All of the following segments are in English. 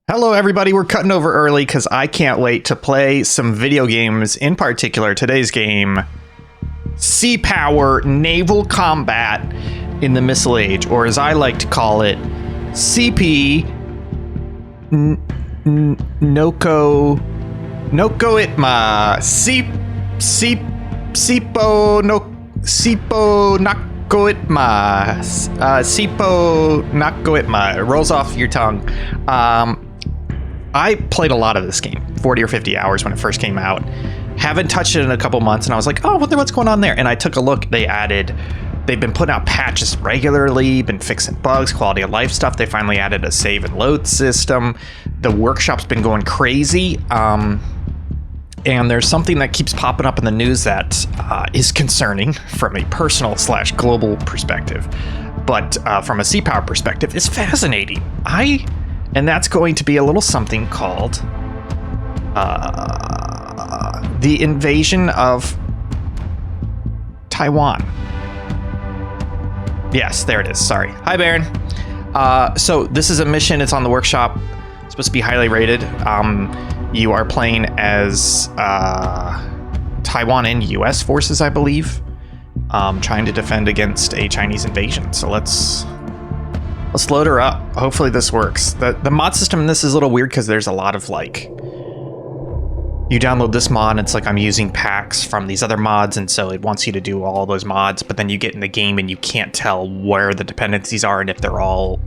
Hello everybody, we're cutting over early because I can't wait to play some video games, in particular today's game, Sea Power Naval Combat in the Missile Age, or as I like to call it, CP Noko Itma Sipo Nako Itma Sipo Nako Itma. It rolls off your tongue. I played a lot of this game, 40 or 50 hours when it first came out. Haven't touched it in a couple months, and I was like, oh, what's going on there? And I took a look. They've been putting out patches regularly, been fixing bugs, quality of life stuff. They finally added a save and load system. The workshop's been going crazy. And there's something that keeps popping up in the news that is concerning from a personal / global perspective. But from a Sea Power perspective, it's fascinating. And that's going to be a little something called the invasion of Taiwan. Yes, there it is. Sorry. Hi, Baron. So this is a mission. It's on the workshop. It's supposed to be highly rated. You are playing as Taiwan and U.S. forces, I believe, trying to defend against a Chinese invasion. So let's load her up. Hopefully this works. The mod system in this is a little weird because there's a lot of you download this mod and it's like I'm using packs from these other mods, and so it wants you to do all those mods, but then you get in the game and you can't tell where the dependencies are and if they're all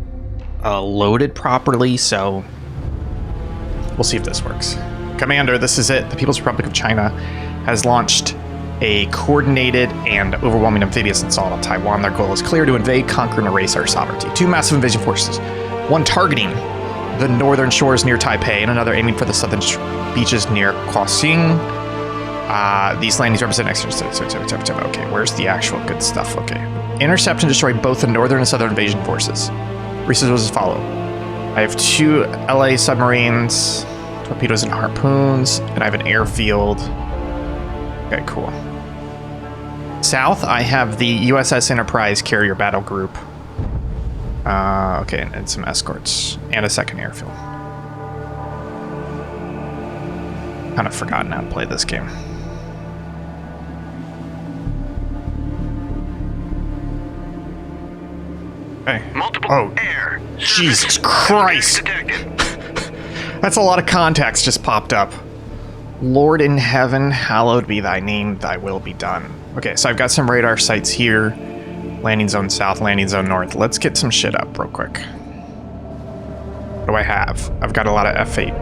loaded properly, so we'll see if this works. Commander, this is it. The People's Republic of China has launched a coordinated and overwhelming amphibious assault on Taiwan. Their goal is clear: to invade, conquer, and erase our sovereignty. Two massive invasion forces, one targeting the northern shores near Taipei and another aiming for the southern beaches near Kaohsiung. These landings represent okay, where's the actual good stuff? Okay. Intercept and destroy both the northern and southern invasion forces. Resources as follow. I have 2 LA submarines, torpedoes and harpoons, and I have an airfield. Okay, cool. South, I have the USS Enterprise carrier battle group. Okay, and some escorts and a second airfield. Kind of forgotten how to play this game. Okay. Multiple air. Jesus Christ! That's a lot of contacts just popped up. Lord in heaven, hallowed be thy name, thy will be done. Okay, so I've got some radar sites here. Landing zone south, landing zone north. Let's get some shit up real quick. What do I have? I've got a lot of F8,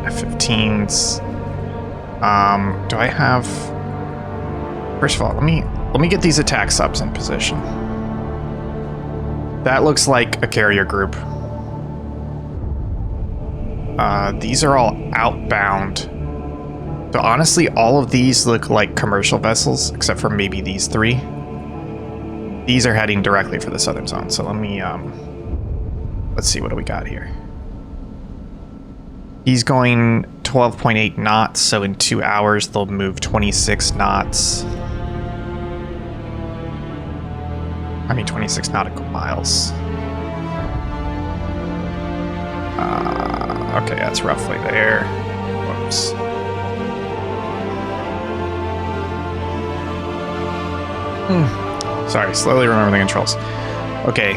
F-15s. Do I have... First of all, let me get these attack subs in position. That looks like a carrier group. These are all outbound. So honestly, all of these look like commercial vessels, except for maybe these 3. These are heading directly for the southern zone. So let me, let's see, what do we got here? He's going 12.8 knots, so in 2 hours they'll move 26 knots. 26 nautical miles. Okay, that's roughly there. Whoops. Sorry, slowly remember the controls. Okay,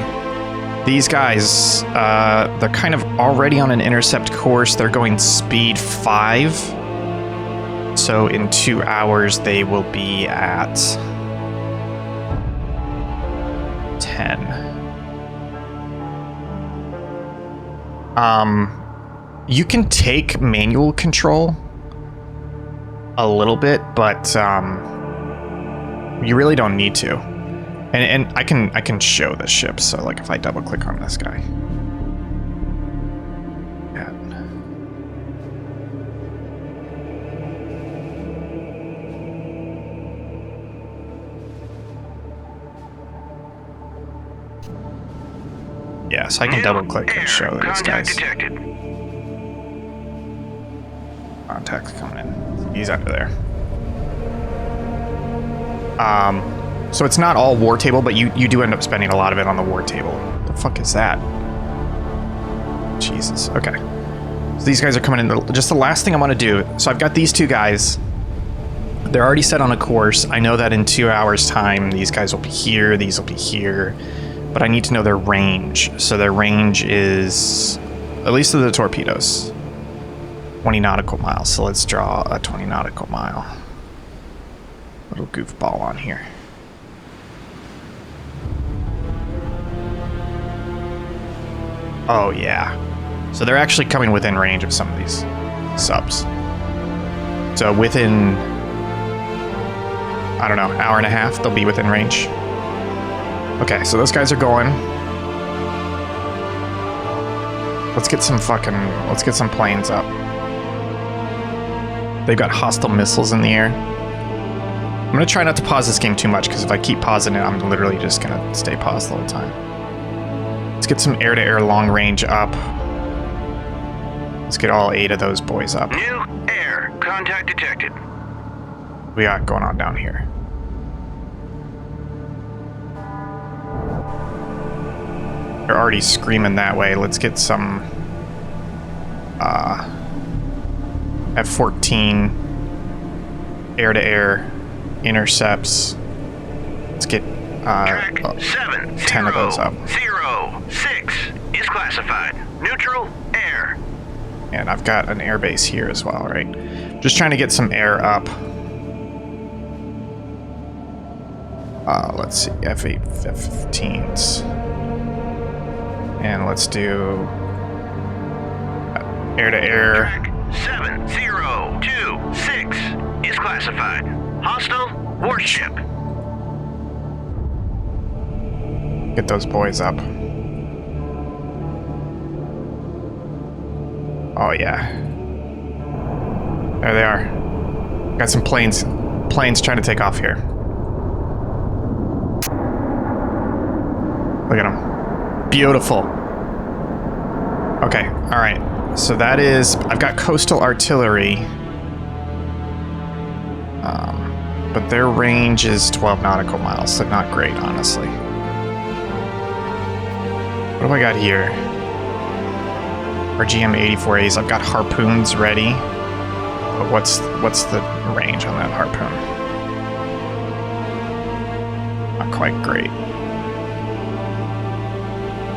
these guys, they're kind of already on an intercept course. They're going speed 5. So in 2 hours, they will be at 10. You can take manual control a little bit, but you really don't need to. And I can show the ship, so like if I double click on this guy. Yeah, so I can double click and show these guys. Contact's coming in. He's under there. So it's not all war table, but you do end up spending a lot of it on the war table. The fuck is that? Jesus. Okay. So these guys are coming in. Just the last thing I want to do. So I've got these two guys. They're already set on a course. I know that in 2 hours' time, these guys will be here. These will be here. But I need to know their range. So their range is, at least of the torpedoes, 20 nautical miles. So let's draw a 20 nautical mile. Little goofball on here. Oh, yeah. So they're actually coming within range of some of these subs. So within, I don't know, hour and a half, they'll be within range. Okay, so those guys are going. Let's get some planes up. They've got hostile missiles in the air. I'm gonna try not to pause this game too much, because if I keep pausing it, I'm literally just gonna stay paused the whole time. Let's get some air-to-air long range up. Let's get all 8 of those boys up. New air contact detected. What we got going on down here? They're already screaming that way. Let's get some F-14 air-to-air intercepts. Let's get Track 10 of those up. 706 is classified. Neutral air. And I've got an airbase here as well, right? Just trying to get some air up. Let's see, F-8, F-15s. And let's do air-to-air. Track 7026 is classified. Hostile warship. Get those boys up. Oh yeah. There they are. Got some planes trying to take off here. Look at them. Beautiful. Okay, all right. So that is, I've got coastal artillery. But their range is 12 nautical miles, so not great, honestly. What do I got here? RGM-84As. I've got harpoons ready. But what's the range on that harpoon? Not quite great.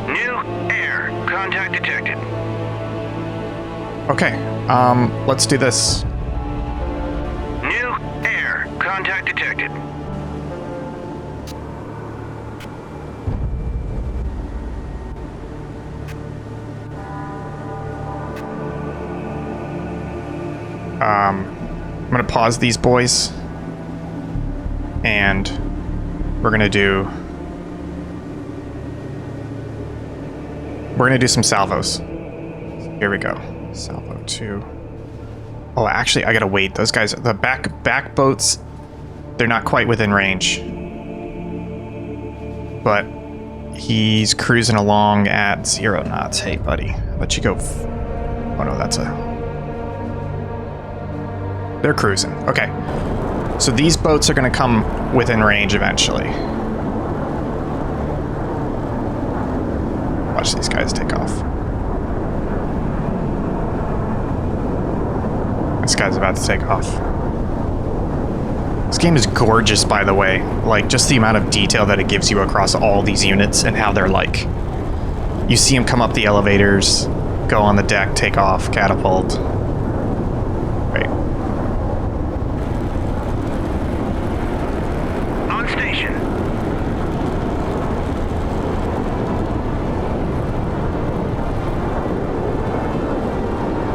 New air contact detected. Okay, let's do this. New air contact detected. I'm gonna pause these boys, and we're gonna do some salvos. Here we go. Salvo 2. Oh, actually, I gotta wait. Those guys, the back boats, they're not quite within range. But he's cruising along at 0 knots. Hey, buddy, I'll let you go. Oh no, that's a... They're cruising. Okay. So these boats are gonna come within range eventually. Watch these guys take off. This guy's about to take off. This game is gorgeous, by the way. Like, just the amount of detail that it gives you across all these units and how they're like. You see them come up the elevators, go on the deck, take off, catapult. Right. On station.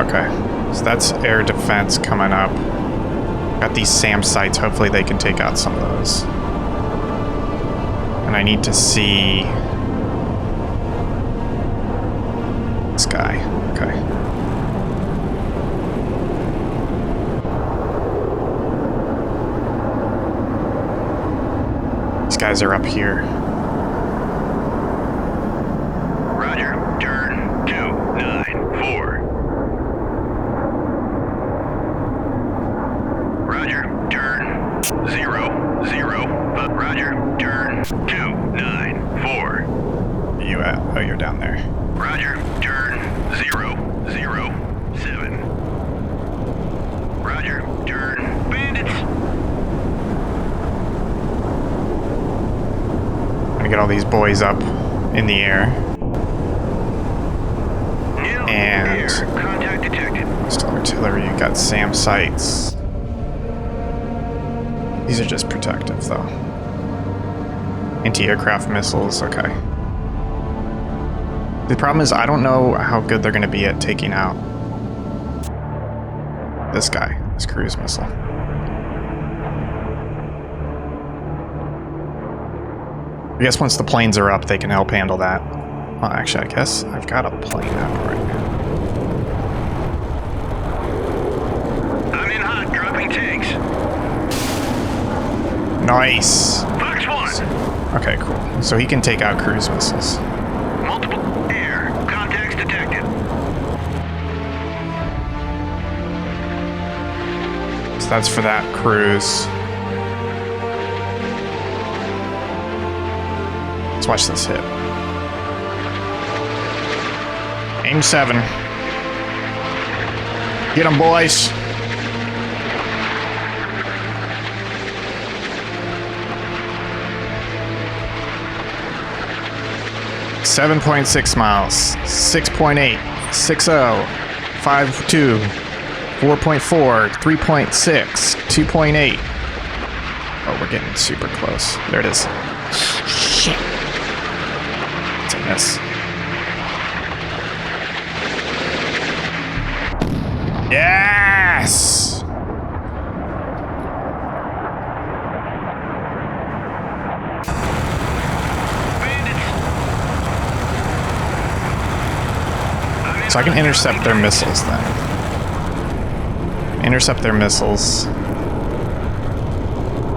Okay. So that's air defense coming up. Got these SAM sites. Hopefully they can take out some of those. And I need to see this guy. Okay. These guys are up here. Roger. Turn 294. Roger. Turn 00. Roger. Turn 294. Where you at? Oh, you're down there. Roger. Turn 007. all these boys up in the air. New And air. Contact detected. just artillery, you got SAM sights. These are just protective, though. Anti-aircraft missiles, okay. The problem is I don't know how good they're going to be at taking out this guy, this cruise missile. I guess once the planes are up, they can help handle that. Well, actually, I guess I've got a plane up right now. I'm in hot. Dropping tanks. Nice. Fox 1. Okay, cool. So he can take out cruise missiles. Multiple air. Contacts detected. So that's for that cruise. Let's watch this hit. Aim 7. Get 'em, boys. .6 miles, 6.8, 6.0, 5.2, 4.4, 3.6, 2.8. Oh, we're getting super close. There it is. Shit. It's a miss. Yes! So I can intercept their missiles then. Intercept their missiles.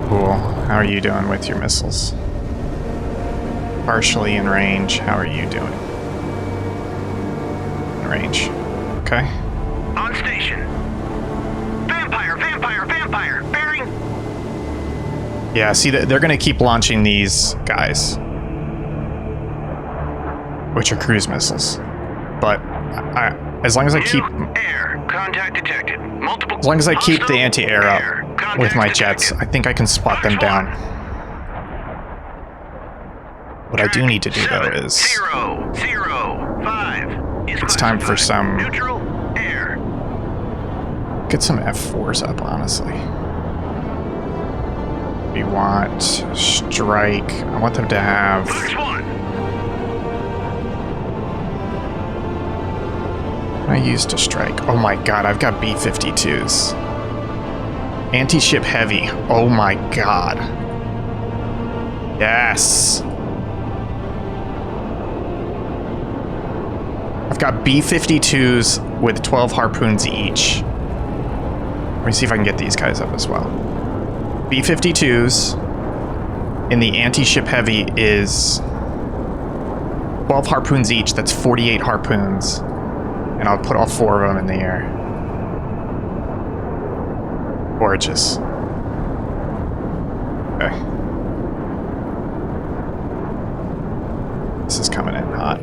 Cool. How are you doing with your missiles? Partially in range. How are you doing? In range. Okay. On station. Vampire, vampire, vampire. Bearing. Yeah, see, they're going to keep launching these guys, which are cruise missiles. But as long as I keep... Air. Contact detected. Multiple. As long as I keep the anti-air up with my jets, detected. I think I can spot them down. What I do need to do, though, is... 0, 0, 5. Is It's time for some... neutral air. Get some F4s up, honestly. We want strike. I want them to have... Fox 1. I used to strike. Oh my god, I've got B-52s. Anti-ship heavy. Oh my god. Yes. I've got B-52s with 12 harpoons each. Let me see if I can get these guys up as well. B-52s in the anti-ship heavy is 12 harpoons each. That's 48 harpoons. And I'll put all 4 of them in the air. Gorgeous. Okay. This is coming in hot.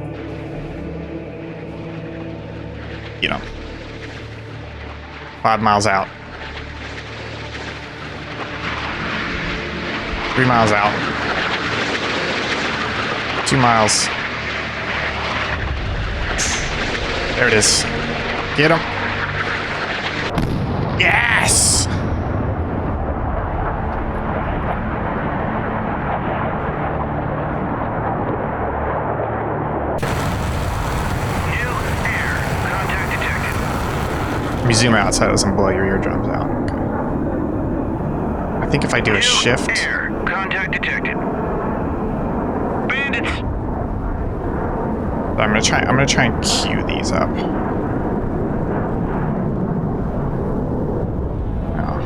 You know. 5 miles out. 3 miles out. 2 miles. There it is. Get him. Yes! New air. Contact detected. Let me zoom out so it doesn't blow your eardrums out. Okay. I think if I do a New shift... air. Contact detected. Bandits. I'm gonna try and queue these up. Oh.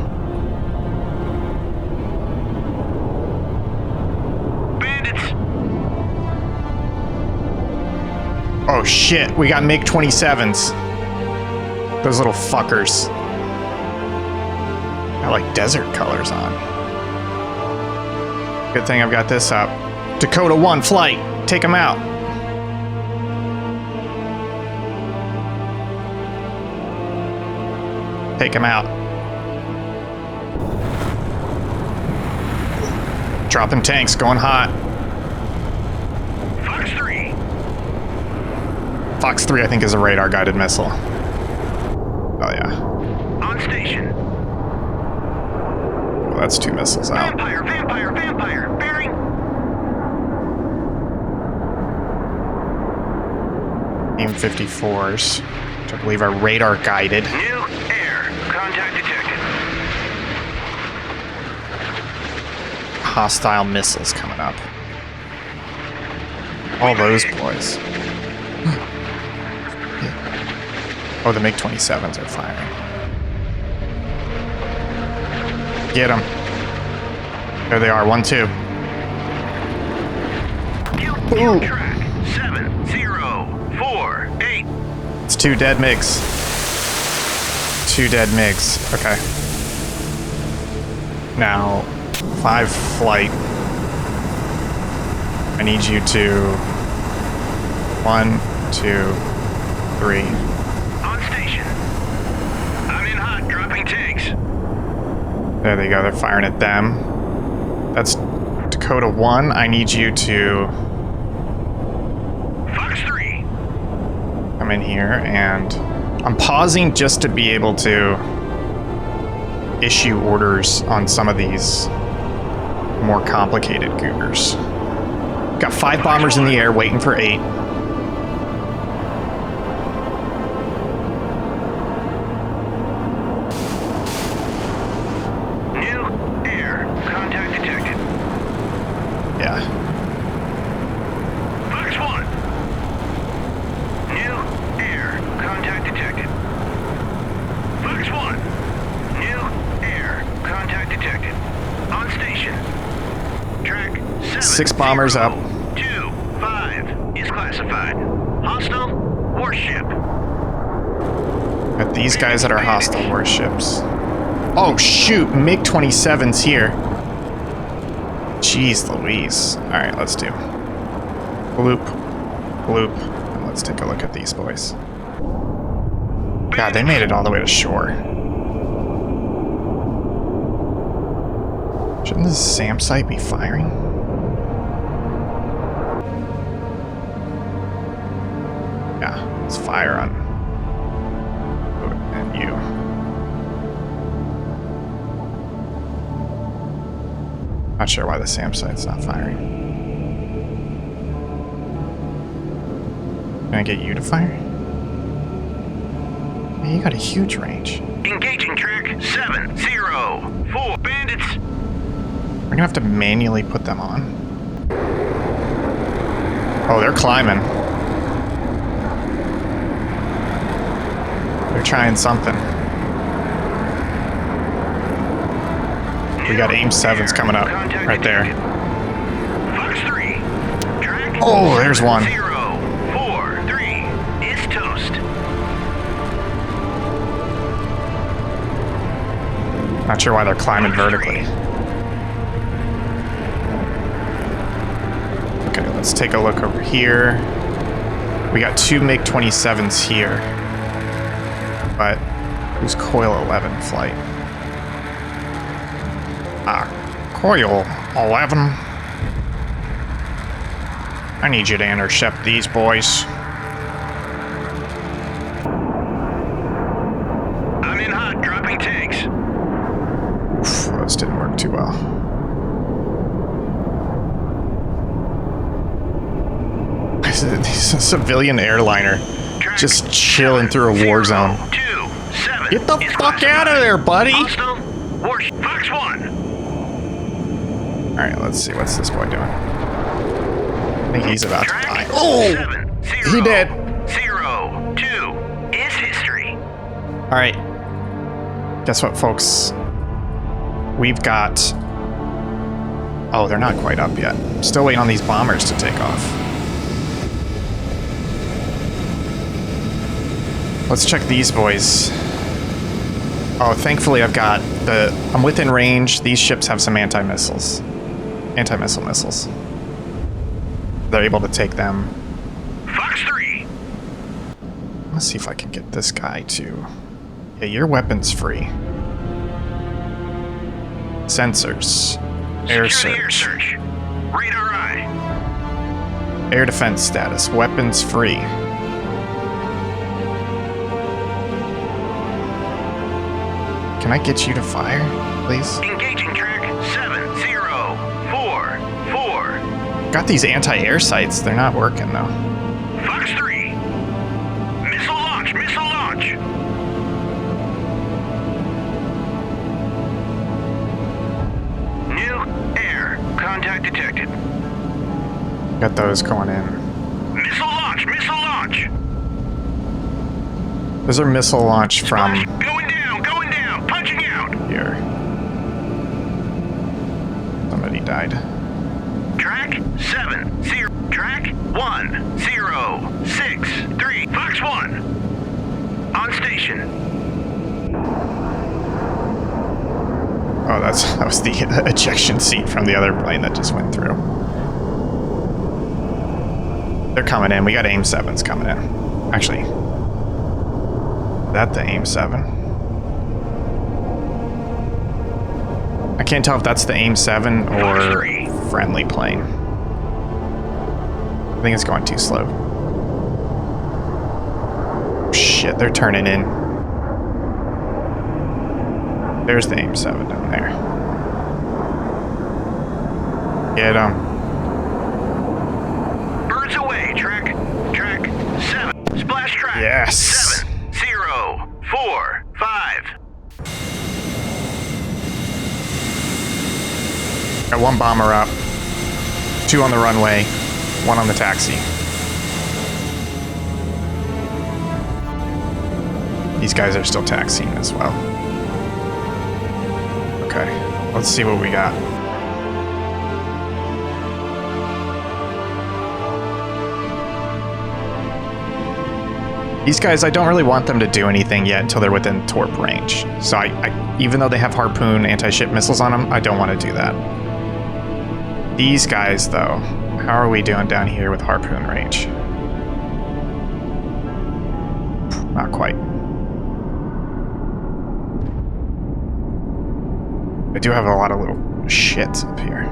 Bandits. Oh shit, we got MiG-27s. Those little fuckers. Got like desert colors on. Good thing I've got this up. Dakota 1 flight. Take them out. Take him out. Dropping tanks, going hot. Fox 3, I think, is a radar-guided missile. Oh, yeah. On station. Well, that's 2 missiles out. Vampire, vampire, vampire. Bearing. AIM 54s, which I believe are radar-guided. New air. Contact detected. Hostile missiles coming up. All those boys. Oh, the MiG-27s are firing. Get them. There they are, 1-2. Boom. Track 7048. It's 2 dead MiGs. 2 dead MiGs. Okay. Now, 5 flight. I need you to 1, 2, 3. On station. I'm in hot, dropping tanks. There they go. They're firing at them. That's Dakota 1. I need you to Fox 3. come in here, and I'm pausing just to be able to issue orders on some of these more complicated goobers. Got 5 bombers in the air waiting for 8. New air. Contact detected. Yeah. Fox 1. New air. Contact detected. Fox 1. New air. Contact detected. On station. Track 7. 6 bombers up. 2-5 is classified. Hostile warship. Got these guys that are hostile warships. Oh shoot, MiG-27's here. Jeez Louise. Alright, let's do bloop, bloop, and let's take a look at these boys. God, they made it all the way to shore. Shouldn't this SAM site be firing? Yeah, let's fire on and you. Not sure why the SAM site's not firing. Can I get you to fire? Man, you got a huge range. Engaging track 704. Bandits. We're gonna have to manually put them on. Oh, they're climbing. They're trying something. We got AIM 7s coming up right there. Fox 3. Track Oh, there's one. 043 is toast. Not sure why they're climbing vertically. Okay, let's take a look over here. We got 2 MiG-27s here. But who's Coil 11 flight? Coil 11. I need you to intercept these boys. I'm in hot, dropping tanks. Oof, those didn't work too well. He's a civilian airliner just chilling through a war zone. 027 Get the is fuck out of classified. there, buddy! Hostile warship. Fox 1. Alright, let's see. What's this boy doing? I think he's about to Track die. Oh! 702 He did. is history. Alright. Guess what, folks? We've got... Oh, they're not quite up yet. Still waiting on these bombers to take off. Let's check these boys. Oh, thankfully I've got the... I'm within range. These ships have some anti-missiles. Anti-missile missiles. They're able to take them. Fox 3. Let's see if I can get this guy to... Yeah, your weapon's free. Sensors. Air Security air search. search. Radar eye. Air defense status. Weapons free. Can I get you to fire, please? Engaging track 7044. Got these anti-air sights. They're not working, though. Fox 3. Missile launch, missile launch. New air. Contact detected. Got those going in. Missile launch, missile launch. Those are missile launch from Going down, punching out. here. Somebody died. Track 70. Track 1063. Fox 1. On station. Oh, that was the ejection seat from the other plane that just went through. They're coming in. We got AIM 7s coming in. Actually, is that the AIM 7? I can't tell if that's the AIM 7 or friendly plane. I think it's going too slow. Shit, they're turning in. There's the AIM 7 down there. Get 'em. Birds away, track 7. Splash track. Yes. 7045. Got one bomber up, 2 on the runway, 1 on the taxi. These guys are still taxiing as well. Okay, let's see what we got. These guys, I don't really want them to do anything yet until they're within torp range. So I even though they have Harpoon anti-ship missiles on them, I don't want to do that. These guys, though, how are we doing down here with Harpoon range? Not quite. I do have a lot of little shits up here.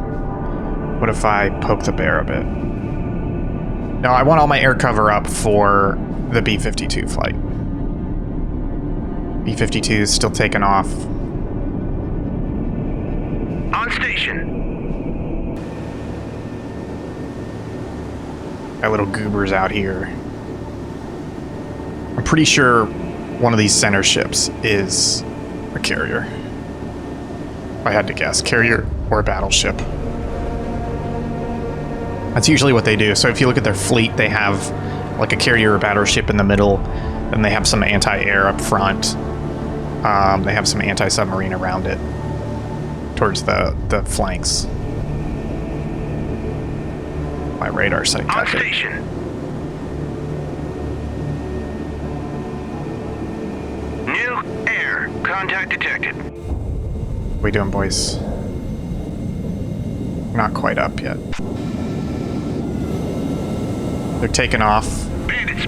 What if I poke the bear a bit? No, I want all my air cover up for the B-52 flight. B-52 is still taking off. On station. Got little goobers out here. I'm pretty sure one of these center ships is a carrier. If I had to guess, carrier or a battleship. That's usually what they do. So if you look at their fleet, they have like a carrier or battleship in the middle, and they have some anti-air up front. They have some anti-submarine around it, towards the flanks. My radar sight got On hit. station. New air. Contact detected. What are we doing, boys? Not quite up yet. They're taking off. Bandits.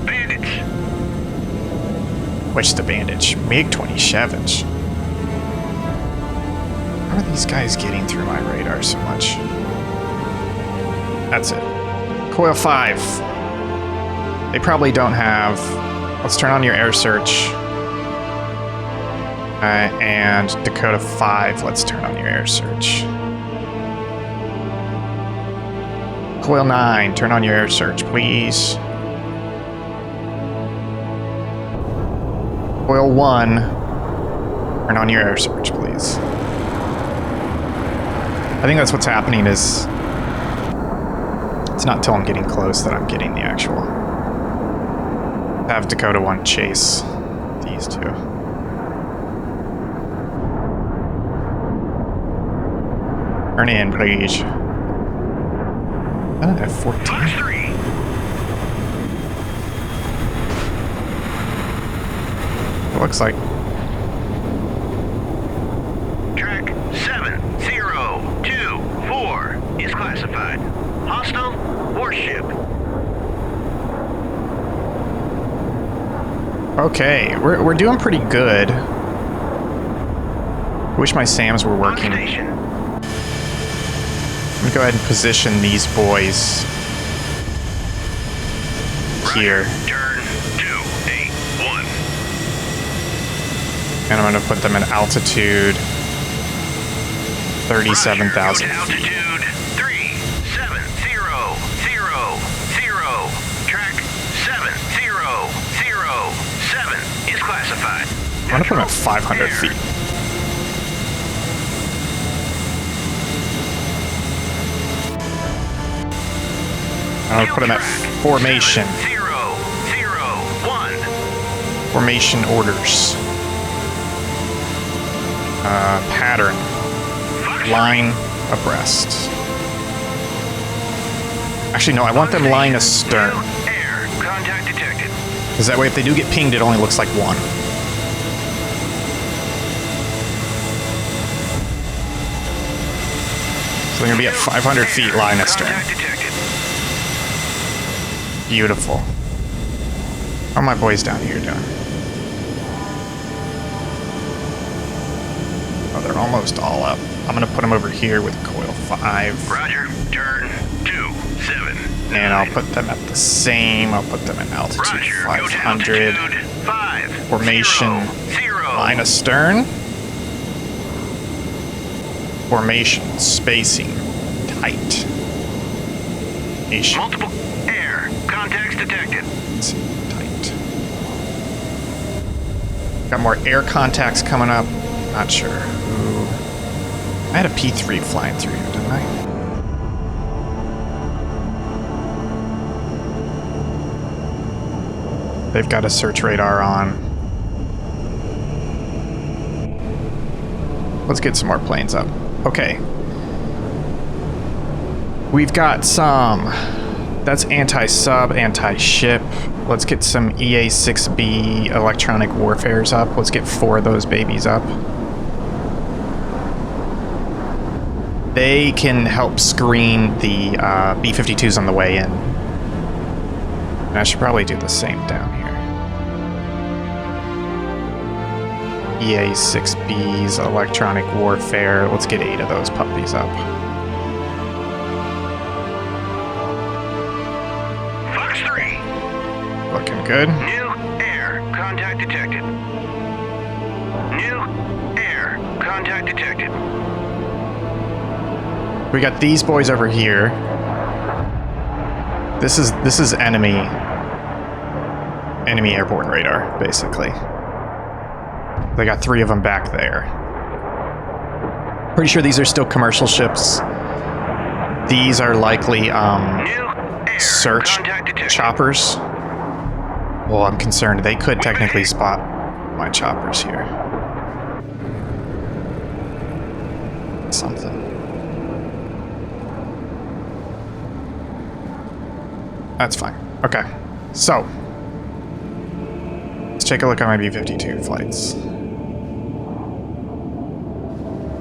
Which the bandage? MiG-27s. How are these guys getting through my radar so much? That's it. Coil 5. They probably don't have... Let's turn on your air search. And Dakota 5, let's turn on your air search. Coil 9, turn on your air search, please. Coil 1, turn on your air search, please. I think that's what's happening is... It's not until I'm getting close that I'm getting the actual... Have Dakota 1 chase these two. Turn in, please. I don't have 14. Fox 3. It looks like. Track 7024 is classified. Hostile warship. Okay, we're doing pretty good. Wish my SAMs were On working. station. Let me go ahead and position these boys here. Turn 281. And I'm going to put them in altitude 37,000 Roger, go to feet. altitude 37,000. Track 7007 is classified. I'm going to put them at 500 feet. I'm going to put them at formation. 7001. Formation orders. Pattern. Line abreast. Actually, no, I want them line astern. Air contact detected. Because that way, if they do get pinged, it only looks like one. So they're going to be at 500 feet line astern. Contact detected. Beautiful. How are my boys down here doing? Oh, they're almost all up. I'm going to put them over here with coil 5. Roger, turn 27. And I'll put them at the same. I'll put them in altitude Roger, go to 500. altitude 5. Formation line astern. Formation spacing tight. Formation Multiple air contacts detected. tight. Got more air contacts coming up. Not sure who. I had a P3 flying through here, didn't I? They've got a search radar on. Let's get some more planes up. Okay. We've got some. That's anti-sub, anti-ship. Let's get some EA-6B electronic warfares up. Let's get 4 of those babies up. They can help screen the B-52s on the way in. And I should probably do the same down here. EA-6B's electronic warfare. Let's get 8 of those puppies up. Fox 3. Looking good. New air contact detected. New air contact detected. We got these boys over here. This is enemy airborne radar, basically. They got 3 of them back there. Pretty sure these are still commercial ships. These are likely New air search contact detected. choppers. Well, I'm concerned they could technically spot my choppers here. Something. That's fine. Okay. So, let's take a look at my B-52 flights.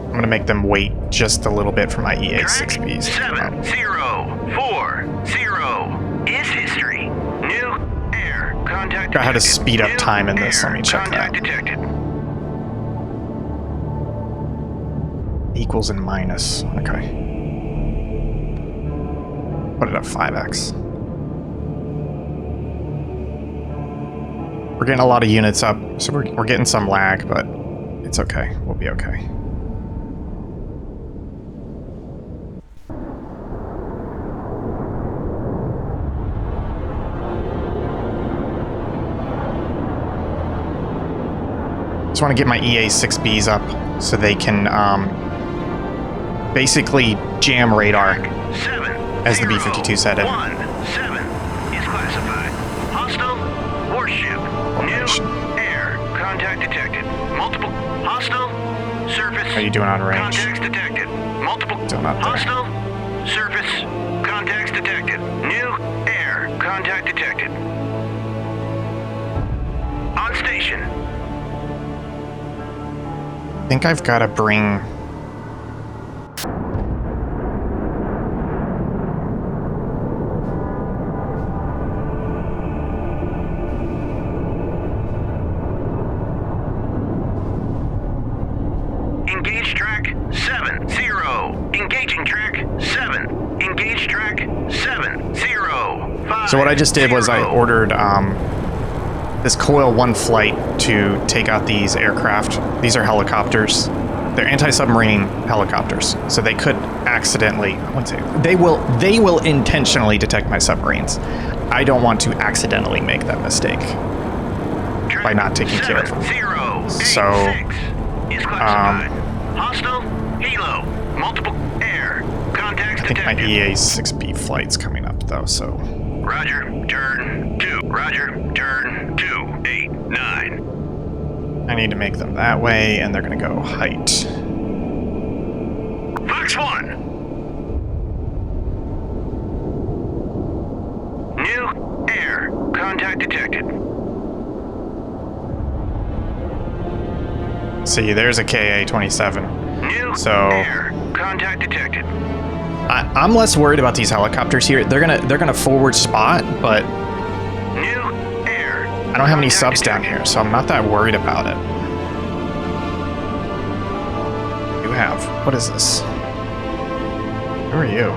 I'm going to make them wait just a little bit for my EA-6Bs to come out. 7040 is history. New air contact Got how to detected. speed up New time in this. Let air me check contact that. detected. Equals and minus. Okay. Put it at 5x. We're getting a lot of units up, so we're getting some lag, but it's okay. We'll be okay. Just want to get my EA-6Bs up so they can basically jam radar as the B-52's headed. 7 is classified. Hostile warship. Formation. New air contact detected. Multiple hostile surface. How you doing on range? Contacts detected. Multiple Still not there. hostile surface contacts detected. New air contact detected. On station. I think I've got to bring... Engage track 7-0. Engaging track 7. Engage track 7-0. So what I just did was I ordered this Coil 1 flight to take out these aircraft. These are helicopters. They're anti-submarine helicopters, so they could accidentally, I wouldn't say, they will intentionally detect my submarines. I don't want to accidentally make that mistake by not taking care of them. 7086 So, is classified. Hostile, helo, multiple air. Contacts I think my detected. EA-6B flight's coming up though, so. Roger, turn 2. Roger, turn 289. I need to make them that way, and they're gonna go height. Fox 1. New air. Contact detected. See, there's a KA-27. New So- air. Contact detected. I'm less worried about these helicopters here. They're gonna forward spot, but New air. I don't have any Contact subs down detected. here, so I'm not that worried about it. You have. What is this? Who are you?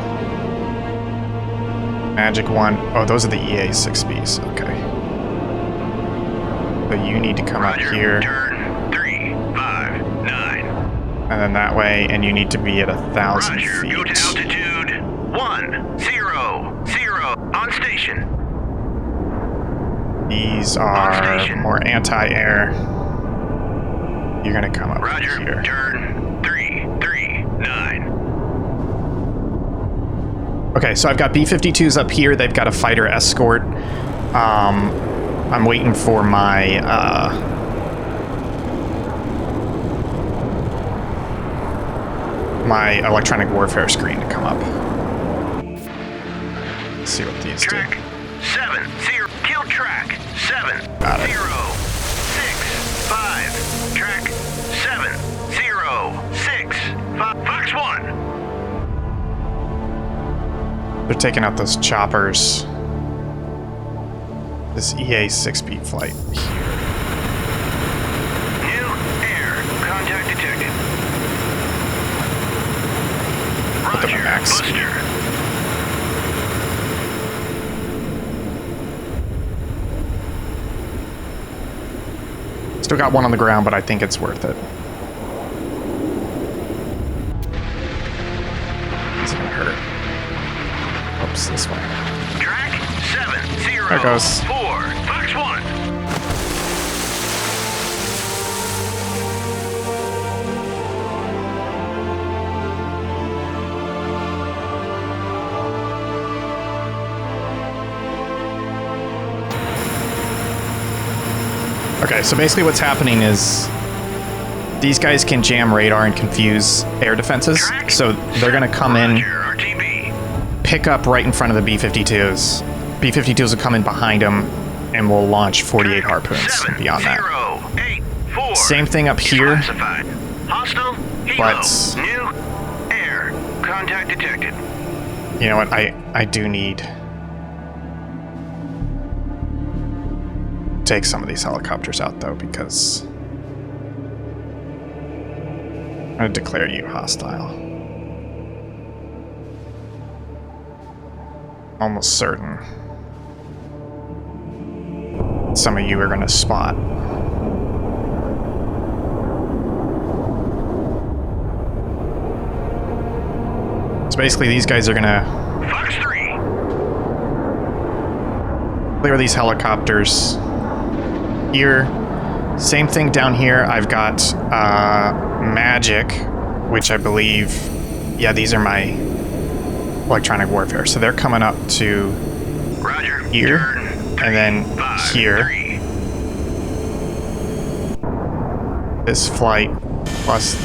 Magic 1. Oh, those are the EA-6Bs. Okay. So you need to come up Roger, here, turn 359. and then that way, and you need to be at 1,000 Roger, go to feet. altitude 100 on station. These On are station. more anti-air. You're gonna come up Roger, here. turn 339. Okay, so I've got B-52s up here. They've got a fighter escort. I'm waiting for my my electronic warfare screen to come up. Let's see what these Track do. 70. Kill track 7 Got it. 0 6 5. Track 7 0 6 5. Fox 1. They're taking out those choppers. This EA-6B flight here. New air. Contact detected. Put them at Roger, max speed. Buster. Still got one on the ground, but I think it's worth it. It's gonna hurt. Oops, this way. Track 7 0 There it goes. 4. Fox 1. Okay, so basically what's happening is these guys can jam radar and confuse air defenses. Track So they're gonna come in, Roger, RTB. pick up right in front of the B-52s. B-52s will come in behind them, and we'll launch 48 harpoons beyond that. 7084. Same thing up here. Classified. Hostile. Helo. But- New air. Contact detected. You know what? I do need take some of these helicopters out though, because I'm gonna declare you hostile. Almost certain some of you are gonna spot. So basically these guys are gonna Fox 3. clear these helicopters here. Same thing down here. I've got Magic, which I believe, yeah, these are my electronic warfare. So they're coming up to Roger. here, Turn and then 5 here. 3. This flight plus,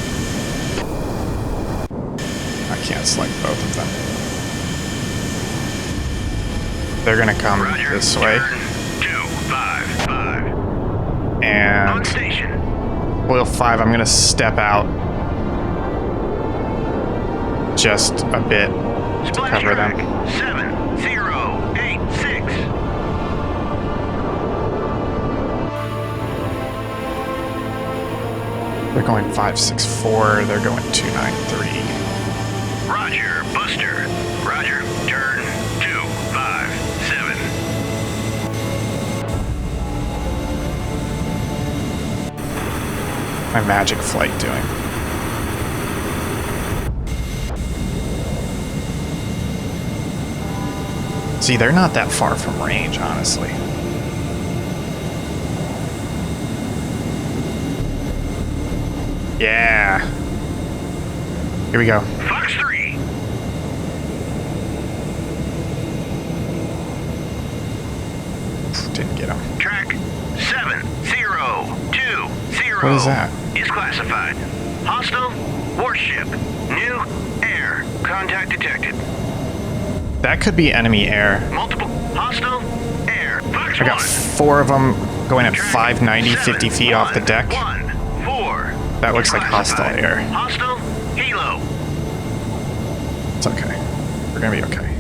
I can't select both of them. They're gonna come Roger. this way, Turn 255. On and station. Oil 5, I'm gonna step out just a bit to Splash cover track them. 7086. They're going 564, they're going 293. Roger, Buster. Roger, turn 257. my magic flight doing? See, they're not that far from range, honestly. Yeah. Here we go. Fox 3. Didn't get him. Track 7020 What is that? is classified. Hostile warship. New air. Contact detected. That could be enemy air. Multiple hostile air. Fox I got 1. 4 of them going at Track 590, 50 feet off the deck. 714. That looks like hostile Classified. air. Hostile helo. It's okay. We're gonna be okay.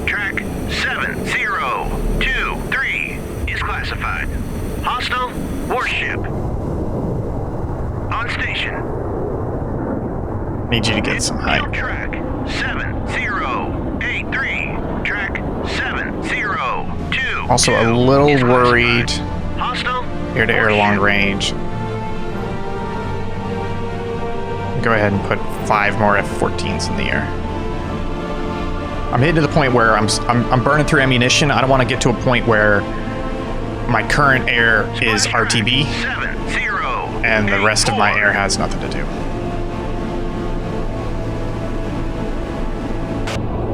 Track 7023 is classified. Hostile warship. On station. Need you to get some height. Track 7083. Track 702. Also a little worried. Hostile Air-to-air long range. Go ahead and put 5 more F-14s in the air. I'm hitting to the point where I'm burning through ammunition. I don't want to get to a point where my current air is RTB and the rest of my air has nothing to do.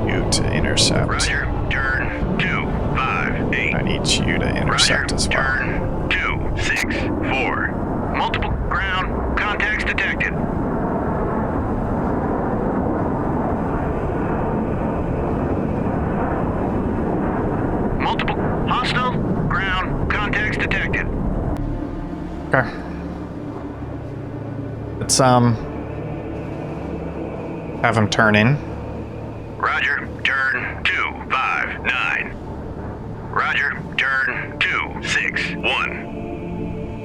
You to intercept. Roger, turn 258. I need you to intercept as well. Turn 264. Multiple ground contacts detected. Multiple hostile ground contacts detected. Okay. Let's have him turn in. Roger, turn 259. Roger, turn 261.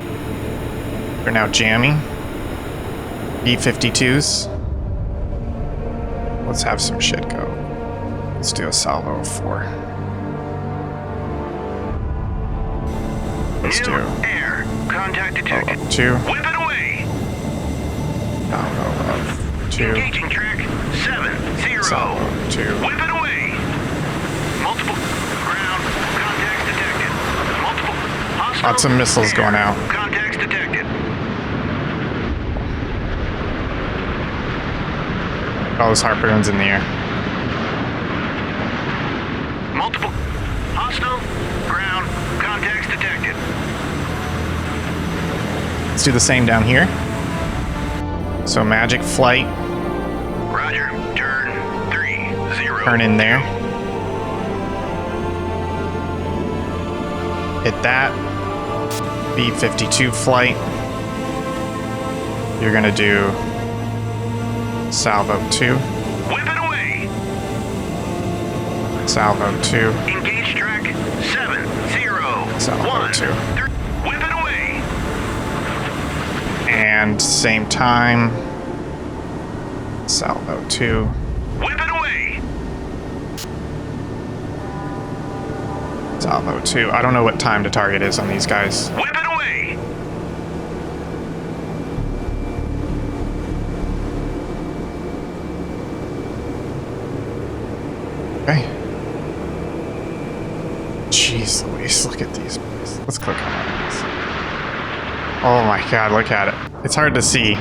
They're now jamming. B-52s. Let's have some shit go. Let's do a salvo of 4. Let's do Air contact detected. salvo of 2. Whip it away. Salvo of 2. Engaging track 70. Salvo of 2. Whip it away. Multiple ground contacts detected. Multiple hostile Lots of missiles air going out. Contacts detected. All those harpoons in the air. Multiple hostile ground contacts detected. Let's do the same down here. So magic flight, Roger, turn 30. turn in there. Hit that. B-52 flight. You're gonna do salvo 2. Whip it away. Salvo 2. Engage track 70. Salvo 2. Whip it away. And same time. Salvo 2. Whip it away. Salvo 2. I don't know what time to target is on these guys. Whip it away. Okay. Jeez Louise, look at these. Let's click on one of these. Oh my god, look at it. It's hard to see.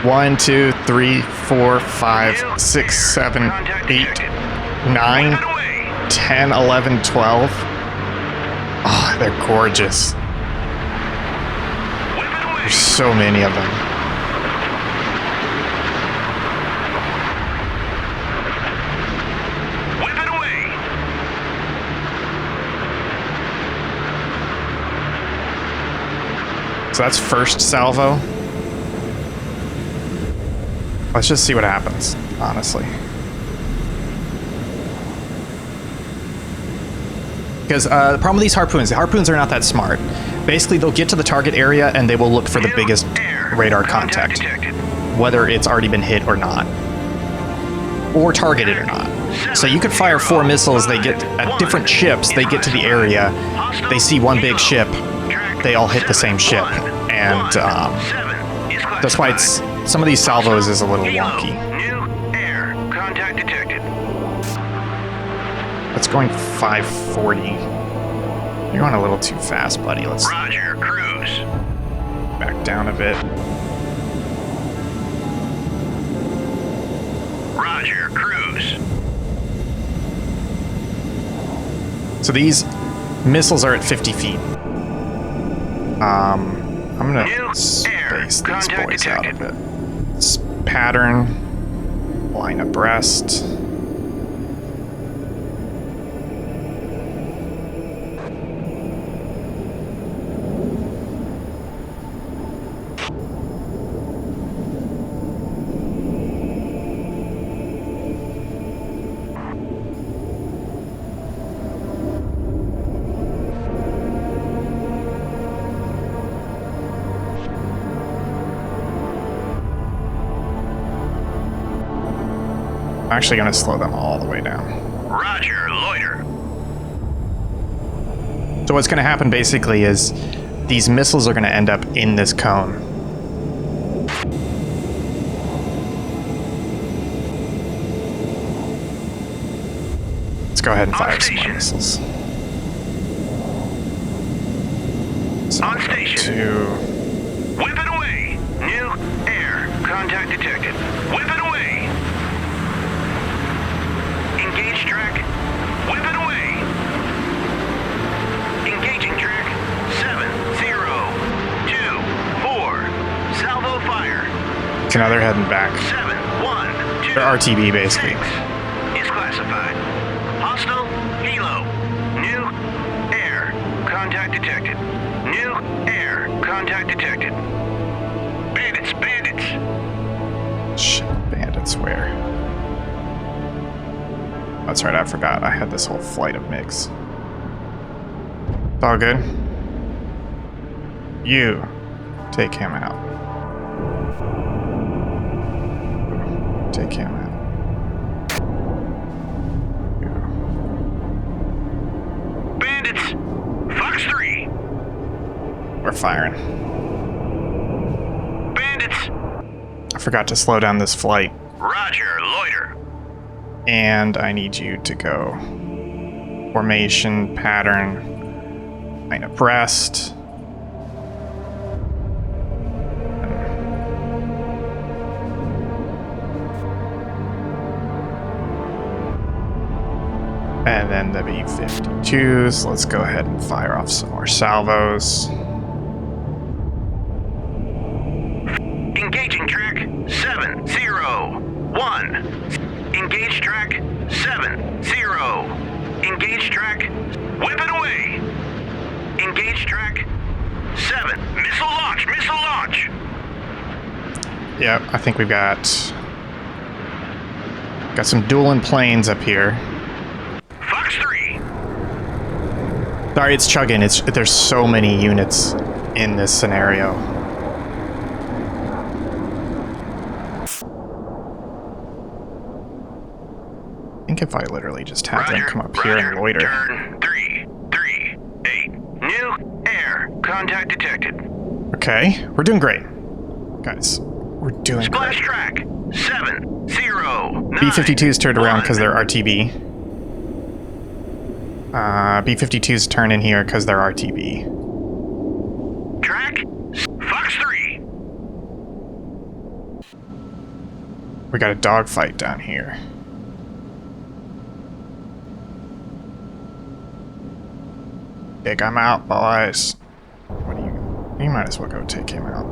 1, 2, 3, 4, 5, 6, 7, 8, 9, 10, 11, 12. Oh, they're gorgeous. There's so many of them. Whip it away. So that's first salvo. Let's just see what happens, honestly. Because the problem with these harpoons, the harpoons are not that smart. Basically, they'll get to the target area and they will look for the biggest Air radar contact. detected. whether it's already been hit or not, or targeted or not. So you could fire 4 missiles, they get at different ships, they get to the area, they see one big ship, they all hit the same ship, and that's why it's some of these salvos is a little wonky. New air contact detected. It's going 540. You're going a little too fast, buddy. Let's Roger, cruise. back down a bit. Roger, cruise. So these missiles are at 50 feet. I'm gonna New space air these contact boys out a detected. bit. It's pattern, line abreast. I'm actually going to slow them all the way down. Roger, loiter. So what's going to happen basically is these missiles are going to end up in this cone. Let's go ahead and fire some more missiles. So On station. 2. Whip it away. New air contact detected. Whip it away. Engage track. Whip it away. Engaging track. 7, 0, 2, 4. Salvo fire. So now they're heading back. 7, 1, 2. They're RTB basically. 6 is classified. Hostile helo. New air contact detected. New air contact detected. Bandits, bandits. Shit, bandits where? That's right, I forgot. I had this whole flight of MiGs. It's all good. You take him out. Take him out. Bandits. Fox 3. We're firing. Bandits. I forgot to slow down this flight. Roger, loiter. And I need you to go formation, pattern, line abreast. And then the B-52s. Let's go ahead and fire off some more salvos. Engaging track. 7, 0, 1. Engage track. 7, 0. Engage track. Whip it away. Engage track. 7. Missile launch. Missile launch. Yep, I think we've got some dueling planes up here. Fox 3. Sorry, it's chugging. There's so many units in this scenario. I think if I literally just have them come up here and loiter. Turn 3, 3, 8. New air contact detected. Okay, we're doing great. Guys, we're doing Splash great. track. 7, 0, 9. B-52s turned around 1. because they're RTB. B-52s turn in here because they're RTB. Track. Fox 3. We got a dogfight down here. Take him out, boys. What do you might as well go take him out.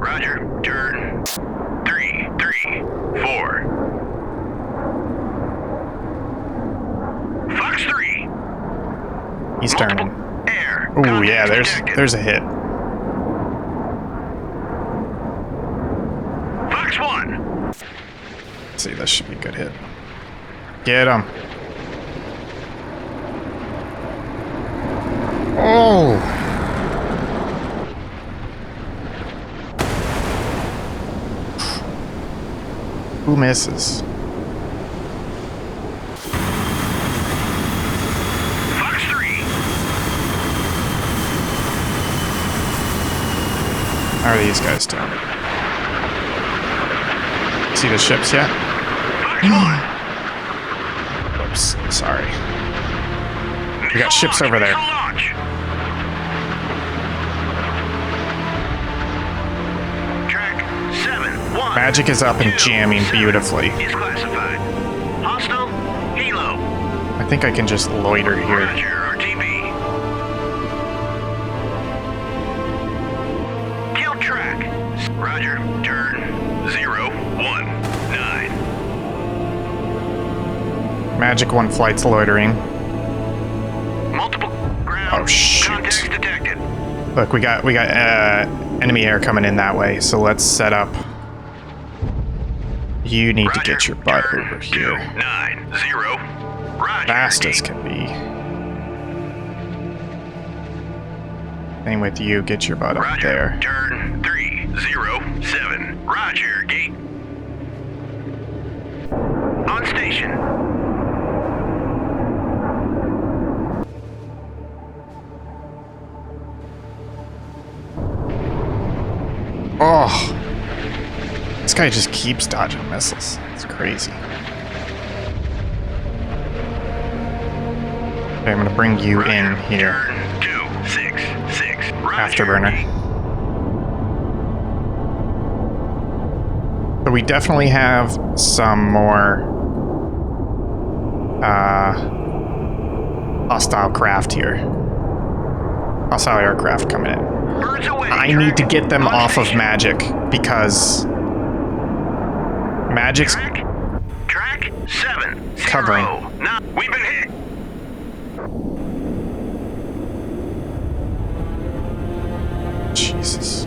Roger. Turn 3, 3, 4. Fox 3. He's Multiple turning. air. Ooh, contact yeah, detected. there's a hit. Fox 1. Let's see, this should be a good hit. Get him. Oh! Who misses? Fox 3. How are these guys doing? See the ships yet? Fox 1. Oops, sorry. We got ships over there. Missile launch. Track 7-1. Magic is up and jamming beautifully. Is classified. Hostile. Helo. I think I can just loiter here. Roger, RTB. Kill track. Roger, turn 019. Magic 1 flight's loitering. Multiple ground Oh, shoot. contacts detected. Look, we got enemy air coming in that way, so let's set up. You need to get your butt turn over here. 290. Roger. Fast as can be. Same with you, get your butt up Roger. there. Turn 307. Roger. Gate. On station. Oh! This guy just keeps dodging missiles. It's crazy. Okay, I'm gonna bring you in here. Turn 266. Roger. Afterburner. So we definitely have some more hostile craft here. Hostile aircraft coming in. Birds away. I need to get them off of magic because magic's Track 7. Covering. Now we've been hit. Jesus.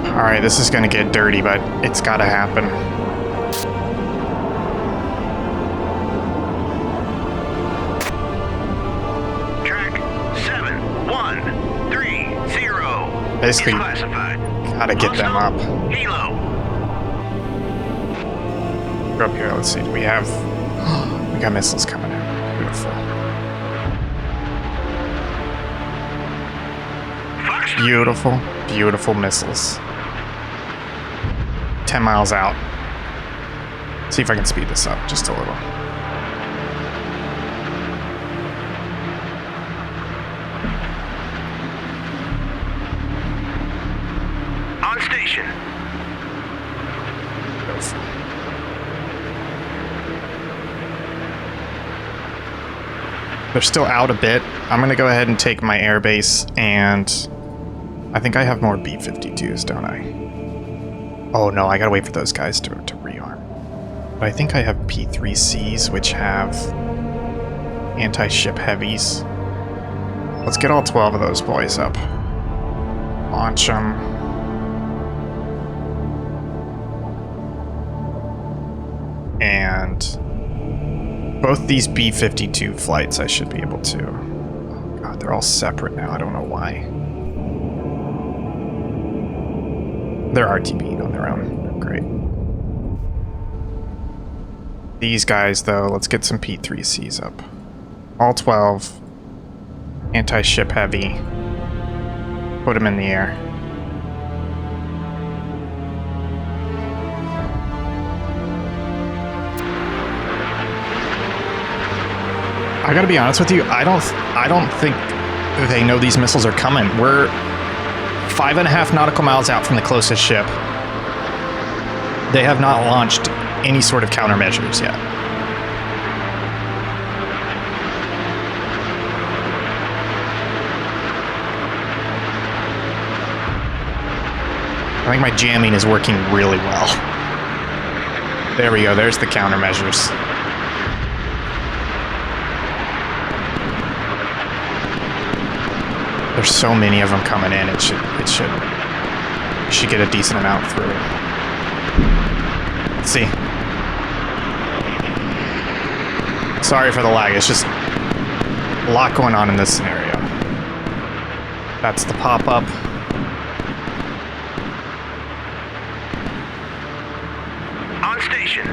Alright, this is gonna get dirty, but it's gotta happen. Track 7130. Basically, Is classified. gotta get them up. Helo. Go up here, let's see. We have... we got missiles coming in. Beautiful. Fox 3. Beautiful, beautiful missiles. 10 miles out. See if I can speed this up just a little. On station. Beautiful. They're still out a bit. I'm gonna go ahead and take my airbase, and I think I have more B-52s, don't I? Oh no, I gotta wait for those guys to rearm. But I think I have P-3Cs, which have anti-ship heavies. Let's get all 12 of those boys up. Launch them. And both these B-52 flights I should be able to. Oh god, they're all separate now. I don't know why. They're RTB'd on their own. Great. These guys, though, let's get some P-3Cs up. All 12. Anti-ship heavy. Put them in the air. I gotta be honest with you, I don't think they know these missiles are coming. We're 5.5 nautical miles out from the closest ship. They have not launched any sort of countermeasures yet. I think my jamming is working really well. There we go, there's the countermeasures. There's so many of them coming in. It should get a decent amount through. Let's see. Sorry for the lag. It's just a lot going on in this scenario. That's the pop-up. On station.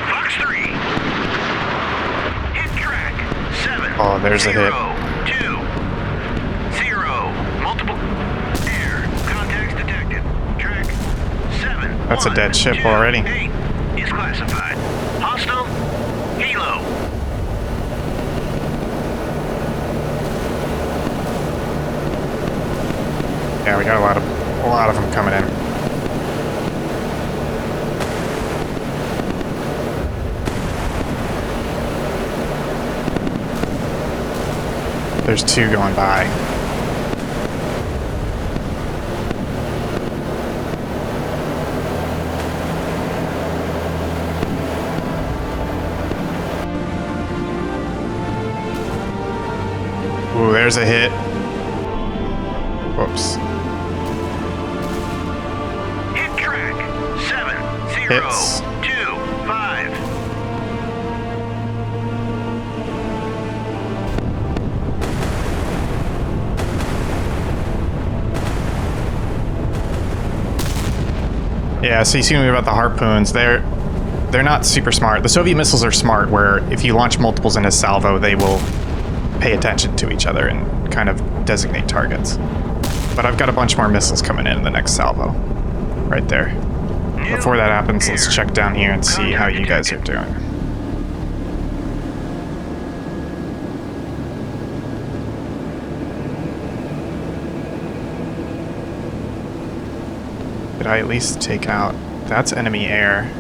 Fox 3. Hit track. 7. Oh, there's a hit. 2. 0. Multiple air. Contacts detected. Track 7. That's a dead ship 2, already. 8 is classified. Hostile. Helo. Yeah, we got a lot of them coming in. There's 2 going by. Ooh, there's a hit. Whoops. Hit track. 7. 0. Hits. 2. 5. Yeah, so you see me about the harpoons. They're not super smart. The Soviet missiles are smart, where if you launch multiples in a salvo, they will pay attention to each other and kind of designate targets. But I've got a bunch more missiles coming in the next salvo. Right there. Before that happens, let's check down here and see how you guys are doing. Did I at least take out... That's enemy air.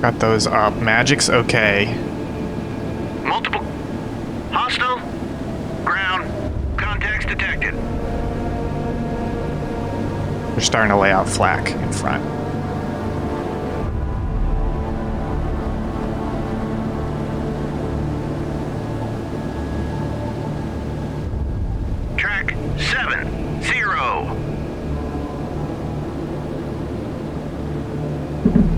Got those up. Magic's okay. Multiple. Hostile. Ground. Contacts detected. They're starting to lay out flak in front. Track 7. 0.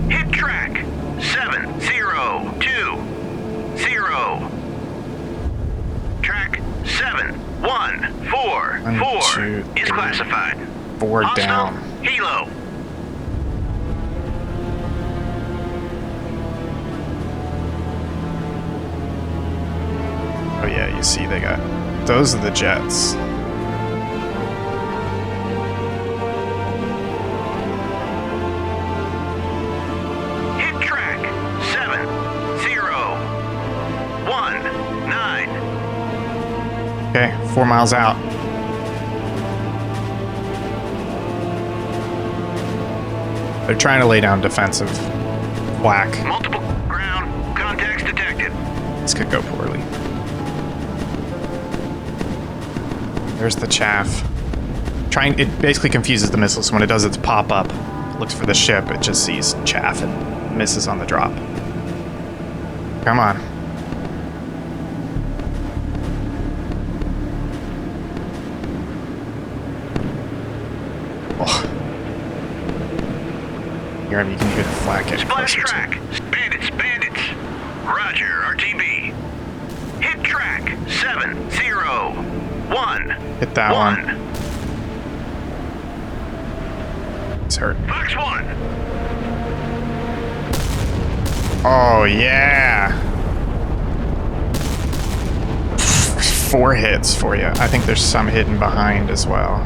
Hit track. 7. 0. 2. 0. Track 7. 1. 4. 1, 4 2, is 3, classified. 4 Hostile. down. Helo. Oh yeah, you see they got... Those are the jets. Hit track 7. 0. 1. 9. Okay, 4 miles out. They're trying to lay down defensive flak. Multiple ground contacts detected. This could go poorly. There's the chaff. It basically confuses the missiles. When it does its pop-up, looks for the ship, it just sees chaff and misses on the drop. Come on. Oh. Here, you can even flak it Splash closer track. Bandits, bandits. Roger, RTB. Hit track 7. 0. 1. Hit that one. It's hurt. Fox 1. Oh, yeah. 4 hits for you. I think there's some hidden behind as well.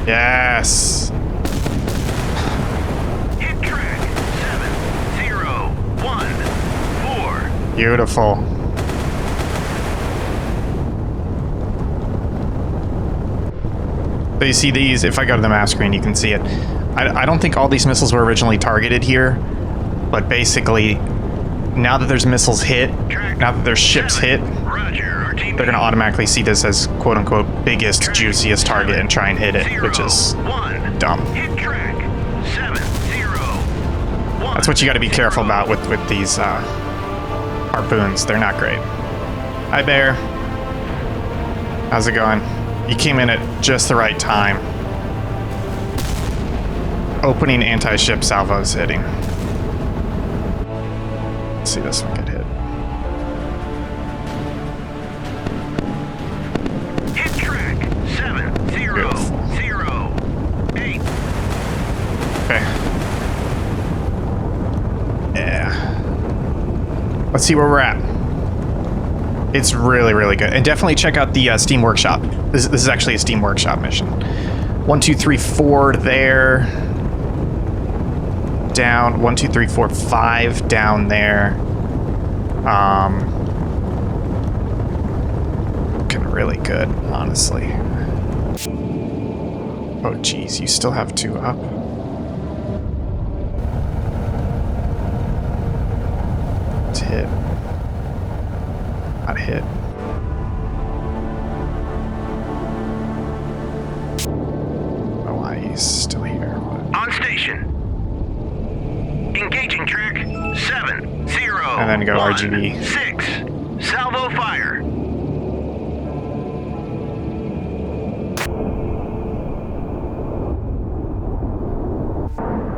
Yes. Hit track 7. 0. 1. 4. Beautiful. So you see these, if I go to the map screen, you can see it. I don't think all these missiles were originally targeted here, but basically, now that there's missiles hit, now that there's ships hit, they're going to automatically see this as quote-unquote biggest, juiciest target and try and hit it, which is dumb. That's what you got to be careful about with these harpoons. They're not great. Hi, Bear. How's it going? You came in at just the right time. Opening anti-ship salvos hitting. Let's see this one get hit. Hit track 7008. Okay. Yeah. Let's see where we're at. It's really, really good. And definitely check out the Steam Workshop. This is actually a Steam Workshop mission. 1, 2, 3, 4 there. Down. 1, 2, 3, 4, 5 down there. Looking really good, honestly. Oh, geez. You still have 2 up. It's hit. Not hit. Oh, why he's still here. On station. Engaging track 701. And then go RGB. 6. Salvo fire.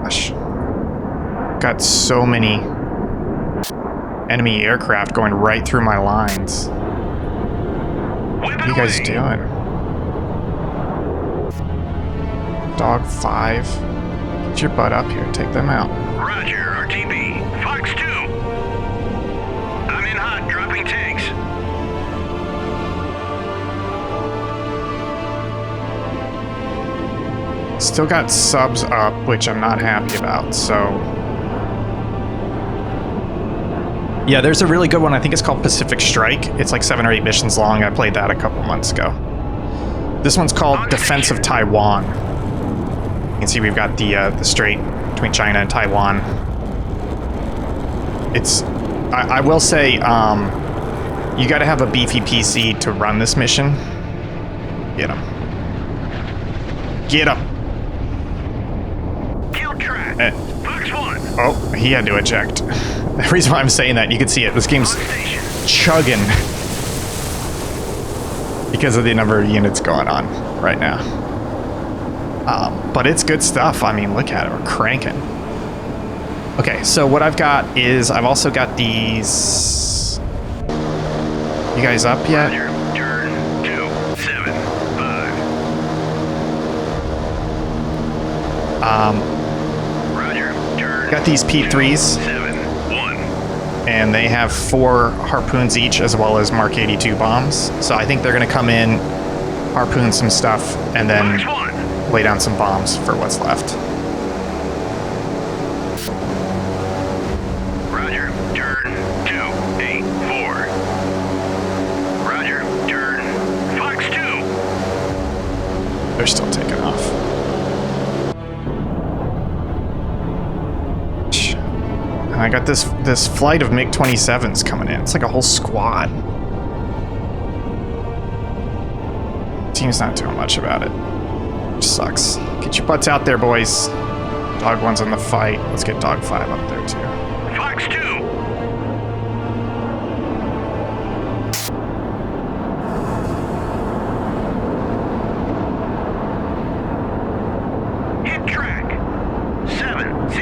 Gosh. Got so many enemy aircraft going right through my lines. What are you guys doing? Dog 5. Get your butt up here. Take them out. Roger, RTB. Fox 2. I'm in hot, dropping tanks. Still got subs up, which I'm not happy about, so... Yeah, there's a really good one. I think it's called Pacific Strike. It's like 7 or 8 missions long. I played that a couple months ago. This one's called Defense of Taiwan. You can see we've got the strait between China and Taiwan. It's... I will say, you got to have a beefy PC to run this mission. Get him. Get him. Kill track. Fox 1. Oh, he had to eject. The reason why I'm saying that, you can see it. This game's chugging because of the number of units going on right now. But it's good stuff. I mean, look at it. We're cranking. Okay, so what I've got is I've also got these... You guys up yet? Roger, turn 275. Roger, turn. Got these P3s. 71. And they have 4 harpoons each, as well as Mark 82 bombs. So I think they're going to come in, harpoon some stuff, and then Fox 1. lay down some bombs for what's left. Roger, turn 284. Roger, turn Fox 2. They're still taking off. And I got this flight of MiG-27s coming in. It's like a whole squad. Team's not doing much about it. Sucks. Get your butts out there, boys. Dog 1's in the fight. Let's get Dog 5 up there, too. Fox 2. Hit track 7010.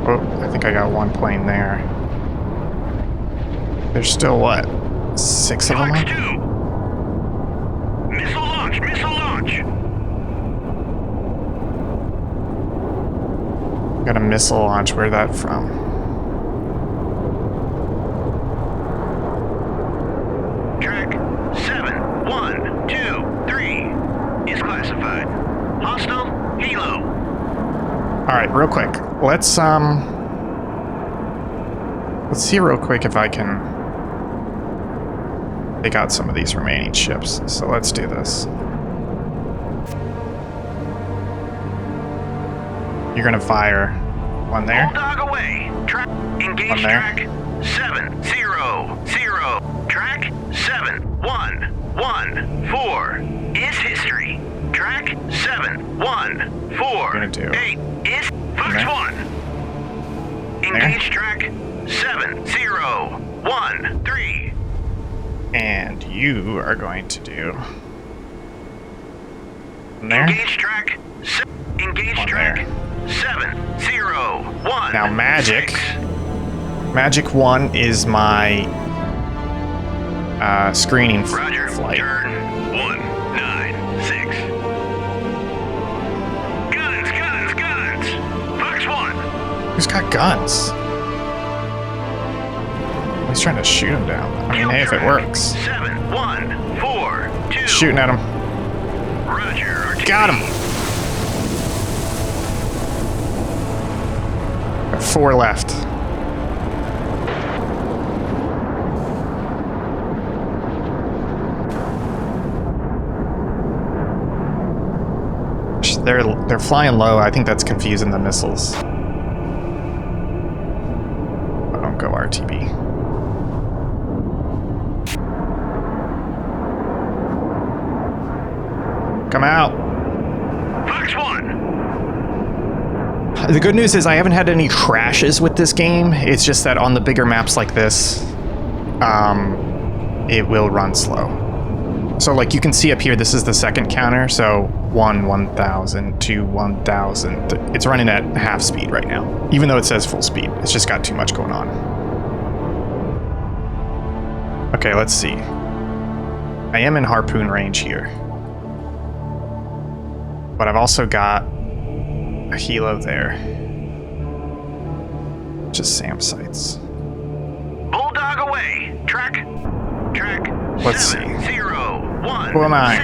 Oh, I think I got 1 plane there. There's still, what, 6 of them Fox up? 2. Missile launch, missile launch. Got a missile launch. Where'd that from? Track 7123 is classified. Hostile helo. Alright, real quick. Let's see real quick if I can take out some of these remaining ships. So let's do this. You're gonna fire one there. Bulldog away. Engage One there. track 700. Track 7114 is history. Track 714. Gonna do 8 is Fox there. 1. Engage track 7013. And you are going to do one there. Engage track. Engage One track there. 7014. 1. Now, Magic. 6. Magic 1 is my screening Roger. flight. Turn 196. Guns, guns, guns. Fox 1. Who's got guns? He's trying to shoot him down. I mean, hey, if it works. 71422. Shooting at him. Roger. RTB. Got him. Got 4 left. They're flying low. I think that's confusing the missiles. Oh, don't go RTB. Come out. Fox 1. The good news is I haven't had any crashes with this game. It's just that on the bigger maps like this, it will run slow. So like you can see up here, this is the second counter. So 1,000, 2, 1,000. It's running at half speed right now, even though it says full speed. It's just got too much going on. Okay, let's see. I am in harpoon range here. But I've also got a helo there. Just SAM sites. Bulldog away. Track. Let's 7, see. 0, 1, Who am I?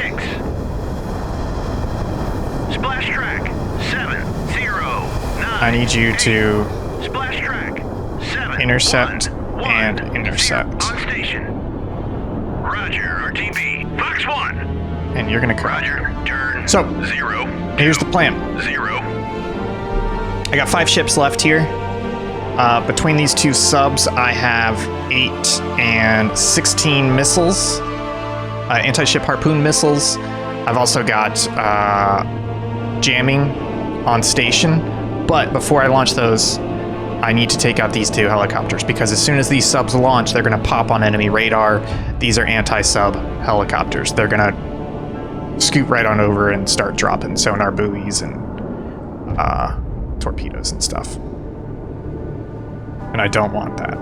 6. Splash track. 7, 0, 9. I need you to Splash track. 7, intercept 1, and 1, intercept. 0, on station. Roger. RTB. Fox 1. And you're gonna come. Roger. Turn. So, 0. Here's the plan. 0. I got 5 ships left here. Between these 2 subs, I have 8 and 16 missiles, anti-ship harpoon missiles. I've also got jamming on station. But before I launch those, I need to take out these 2 helicopters because as soon as these subs launch, they're going to pop on enemy radar. These are anti-sub helicopters. They're going to scoot right on over and start dropping sonar buoys and torpedoes and stuff. And I don't want that.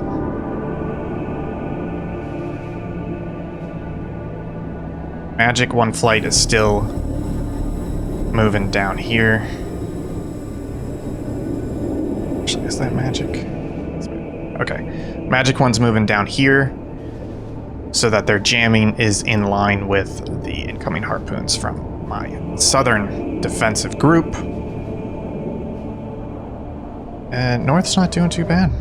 Magic 1 flight is still moving down here. Actually, is that Magic? Okay. Magic 1's moving down here so that their jamming is in line with the incoming harpoons from my southern defensive group. And North's not doing too bad.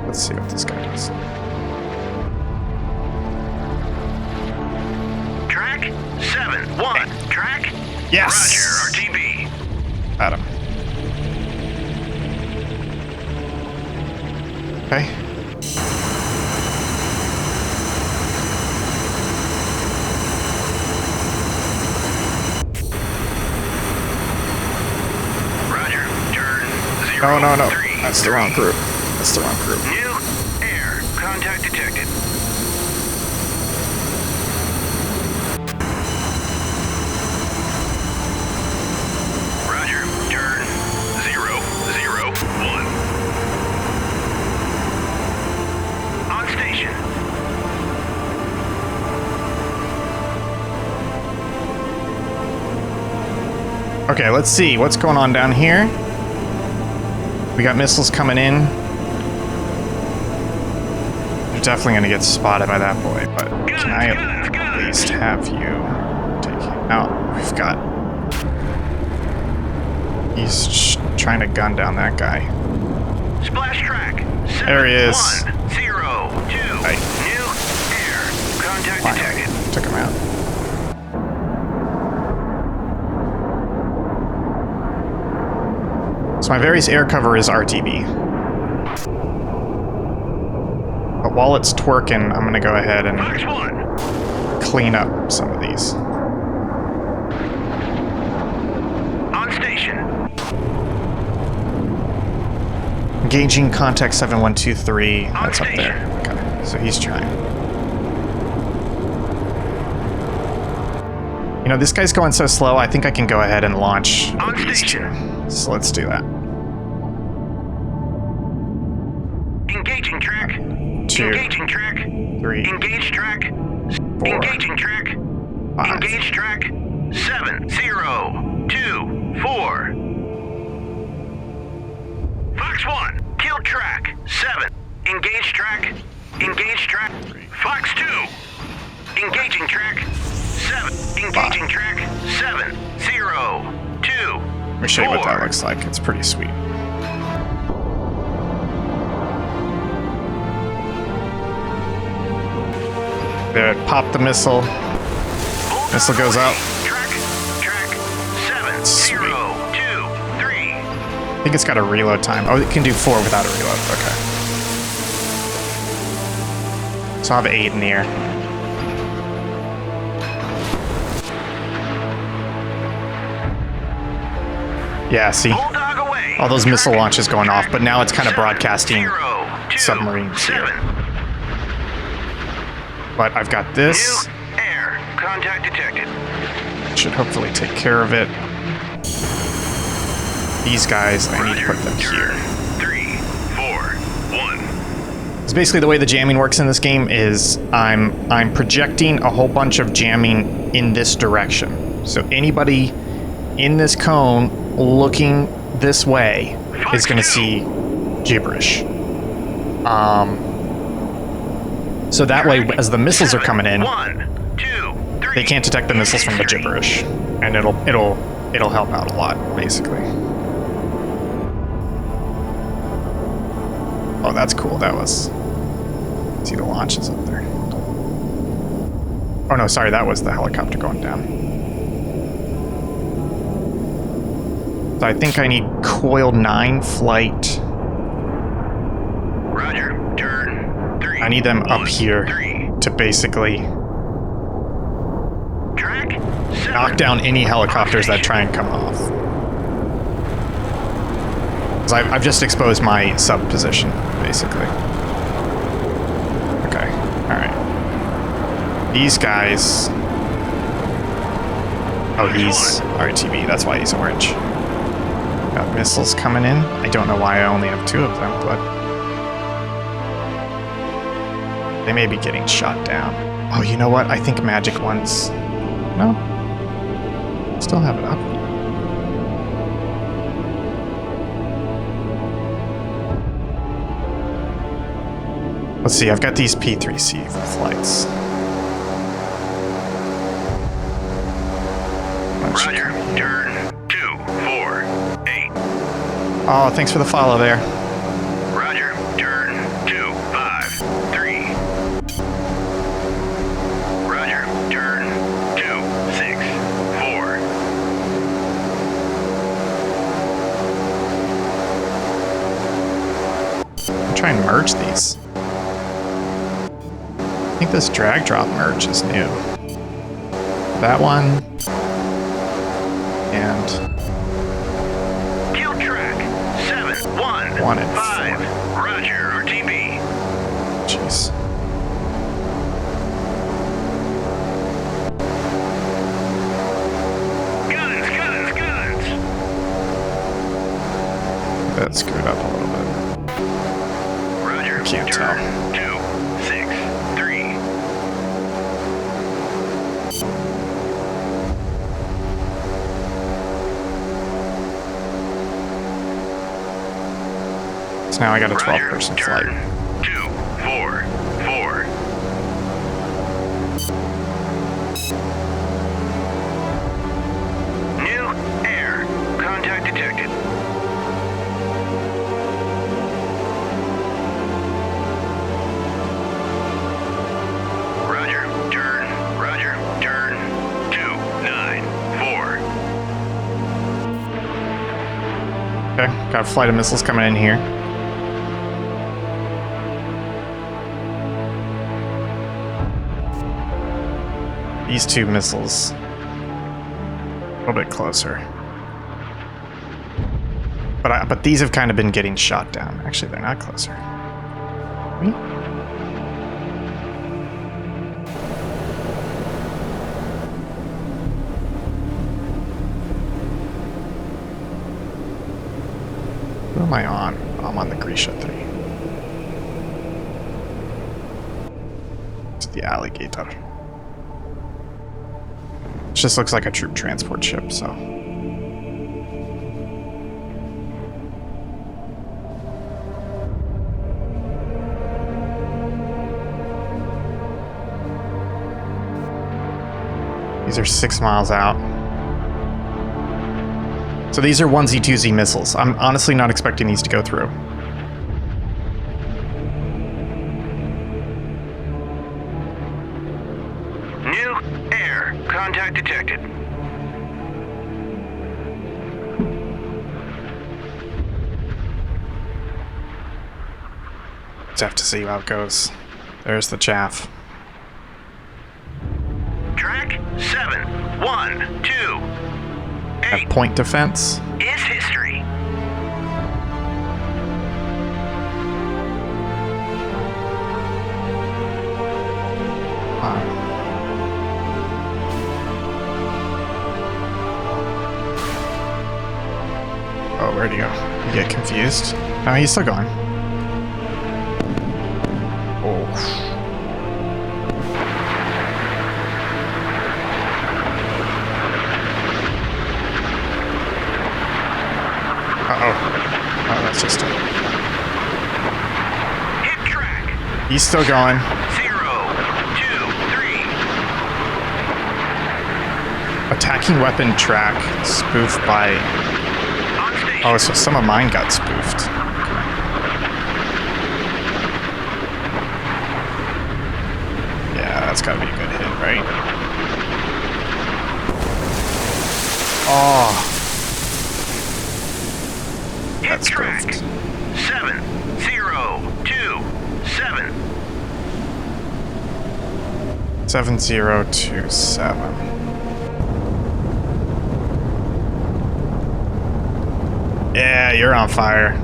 Let's see what this guy does. Track 7, 1. Track. Yes! Roger. RTB. Got him. Okay. Roger. Turn. 0. No. 3. That's the wrong group. That's the wrong group. New air. Contact detected. Roger. Turn. 0, 0, 1. On station. Okay, let's see what's going on down here. We got missiles coming in. You're definitely gonna get spotted by that boy, but can I at least have you take him out? We've got... He's trying to gun down that guy. Splash track. 7, There he is. 1, 0, 2. Right. New air. Contact detected. Finally, took him out. So my various air cover is RTB. But while it's twerking, I'm going to go ahead and Fox 1. clean up some of these. On station. Engaging contact 7123. That's up station. there. Okay, so he's trying. You know, this guy's going so slow, I think I can go ahead and launch On these two. station. So let's do that. Engaging track. 2, Engaging track. 3, Engage track. 4, Engaging track. 5. Engage track. 7, 0, 2, 4. Fox 1, kill track. 7, engage track. Engage track. Fox 2, engaging track. 7, engaging track. 7, 0, 2, Let me show you what that looks like. It's pretty sweet. There, pop the missile. Missile goes out. Track, 7, Sweet. 0, 2, 3. I think it's got a reload time. Oh, it can do 4 without a reload. Okay. So I'll have 8 in the air. Yeah, see? Bulldog away. All those missile Track, launches going off, but now it's kind of 7, broadcasting 0, 2, submarines here. 7. But I've got this. New air. Contact detected. Should hopefully take care of it. These guys, I need to put them here. 3, 4, 1. It's basically the way the jamming works in this game is I'm projecting a whole bunch of jamming in this direction. So anybody in this cone looking this way is going to see gibberish. So that way, as the missiles are coming in, 1, 2, 3. they can't detect the missiles from the gibberish, and it'll help out a lot, basically. Oh, that's cool. That was. See the launches up there. Oh no, sorry, that was the helicopter going down. So I think I need coil 9 flight. Roger. Turn. 3. I need them up 1, here 3. to basically Track. 7. knock down any helicopters that try and come off. 'Cause I've just exposed my sub position, basically. Okay, alright. These guys... Oh, he's RTB, that's why he's orange. Got missiles coming in. I don't know why I only have 2 of them, but... they may be getting shot down. Oh, you know what? I think Magic One's... No. Still have it up. Let's see, I've got these P3C flights. Roger. Turn. 2, 4, 8. Oh, thanks for the follow there. Roger. Turn. 2, 5, 3. Roger. Turn. 2, 6, 4. I'm trying to merge these. I think this drag drop merge is new. That one. And Kill track. 7, 1, 1 and 5. 4. Roger. RTB. jeez. Guns. That screwed up a little bit. Roger. Can't Turn. tell. 2, 6, 3. So now I got a Roger. 12-person Turn. flight. 2, 4, 4. New air. Contact detected. Roger. Turn. Roger. Turn. 2, 9, 4. Okay, got a flight of missiles coming in here. These 2 missiles. A little bit closer. But these have kind of been getting shot down. Actually, they're not closer. Me? am I on? I'm on the Grisha 3. It's the alligator. It just looks like a troop transport ship, so. These are 6 miles out. So these are 1Z-2Z missiles. I'm honestly not expecting these to go through. New air. Contact detected. Just have to see how it goes. There's the chaff. Track 712. Have point defense. Is history. Oh, where'd he go? You get confused? No, he's still going. Oh. Uh-oh. Oh, that's just a... Hit track. He's still going. 0, 2, 3. Attacking weapon track spoofed by... On station. Oh, so some of mine got spoofed. Yeah, that's gotta be a good hit, right? Oh. Hit That's track. spoofed. 7027. 7027. Yeah, you're on fire.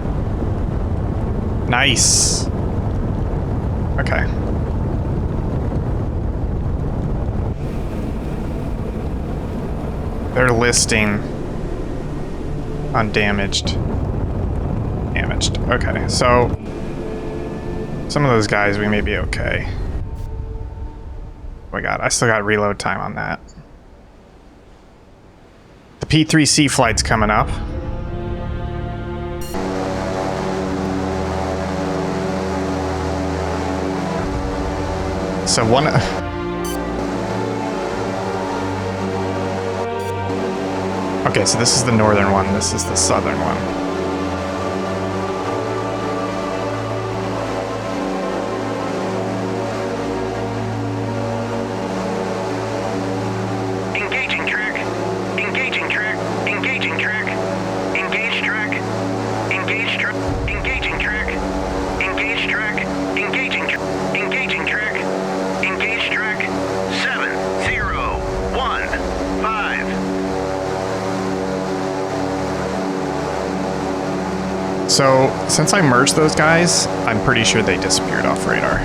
Nice. Okay. They're listing undamaged. Damaged. Okay, so some of those guys we may be okay. Oh my god, I still got reload time on that. The P3C flight's coming up. So one... Okay, so this is the northern one, this is the southern one. Engaging track. Engaging track. Engaging track. Engage track. Engage track. Engaging track. Engage track. Engaging track. Engaging track. Engage track. 7015. So, since I merged those guys, I'm pretty sure they disappeared off radar.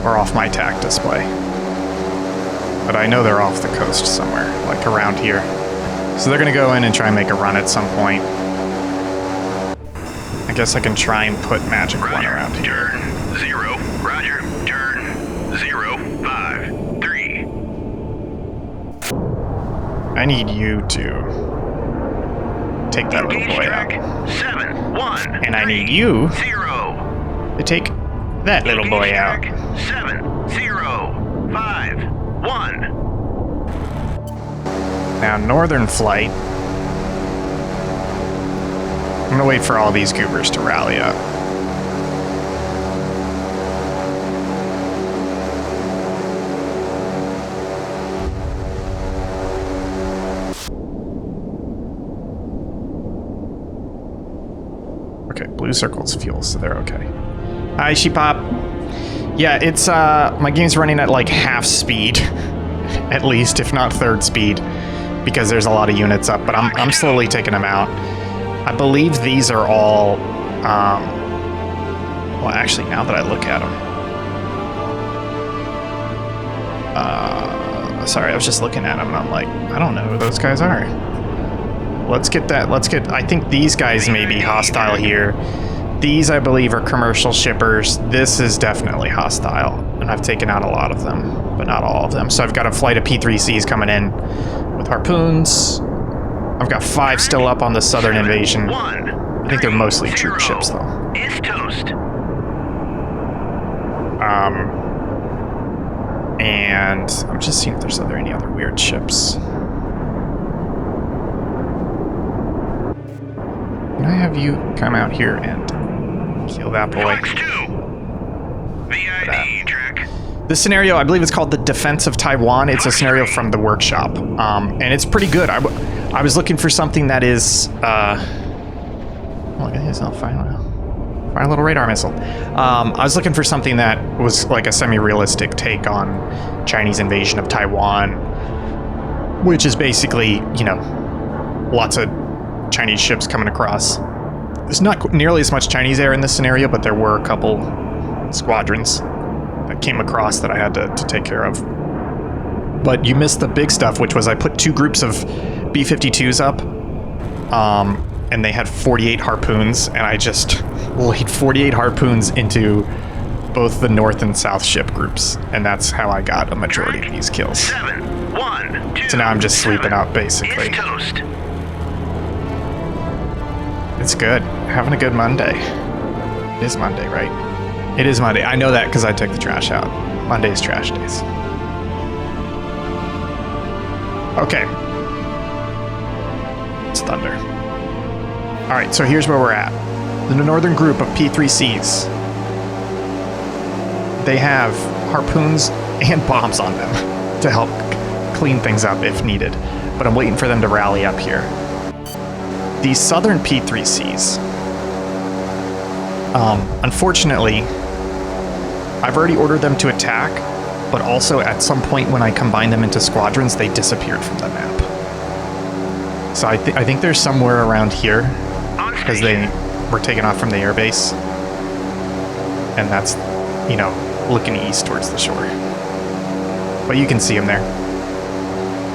Or off my TAC display. But I know they're off the coast somewhere, like around here. So they're gonna go in and try and make a run at some point. I guess I can try and put Magic 1 around here. Turn 0. Roger. Turn 053. I need you to take that little Engage boy track. out. 71. And I need you 0. to take that little boy out. 7051. Now, northern flight. I'm gonna wait for all these goobers to rally up. Okay, blue circle's fuel, so they're okay. Hi, Sheepop. Yeah, it's my game's running at like half speed, at least, if not third speed, because there's a lot of units up. But I'm slowly taking them out. I believe these are all. Well, actually, now that I look at them, sorry, I was just looking at them, and I'm like, I don't know who those guys are. let's get that. I think these guys may be hostile here. These, I believe, are commercial shippers. This is definitely hostile. And I've taken out a lot of them, but not all of them. So I've got a flight of P3Cs coming in with harpoons. I've got 5 still up on the southern invasion. I think they're mostly troop ships, though. Is toast. And I'm just seeing if are there any other weird ships. Can I have you come out here and kill that boy? Fox 2. VID track. This scenario, I believe it's called the Defense of Taiwan. It's a scenario from the workshop, and it's pretty good. I was looking for something that is, look at this, I'll find a little radar missile. I was looking for something that was like a semi-realistic take on Chinese invasion of Taiwan, which is basically, you know, lots of Chinese ships coming across. There's not nearly as much Chinese air in this scenario, but there were a couple squadrons that came across that I had to take care of. But you missed the big stuff, which was I put 2 groups of B-52s up, and they had 48 harpoons, and I just laid 48 harpoons into both the north and south ship groups, and that's how I got a majority of these kills. 7, 1, 2, so now I'm just sleeping out, basically. Is toast. It's good. Having a good Monday. It is Monday, right? It is Monday. I know that because I took the trash out. Monday's trash days. Okay. It's thunder. All right, so here's where we're at. The northern group of P3Cs. They have harpoons and bombs on them to help clean things up if needed. But I'm waiting for them to rally up here. These southern P3Cs, unfortunately, I've already ordered them to attack, but also at some point when I combine them into squadrons, they disappeared from the map. So I think they're somewhere around here, because they were taken off from the airbase, and that's, you know, looking east towards the shore. But you can see them there.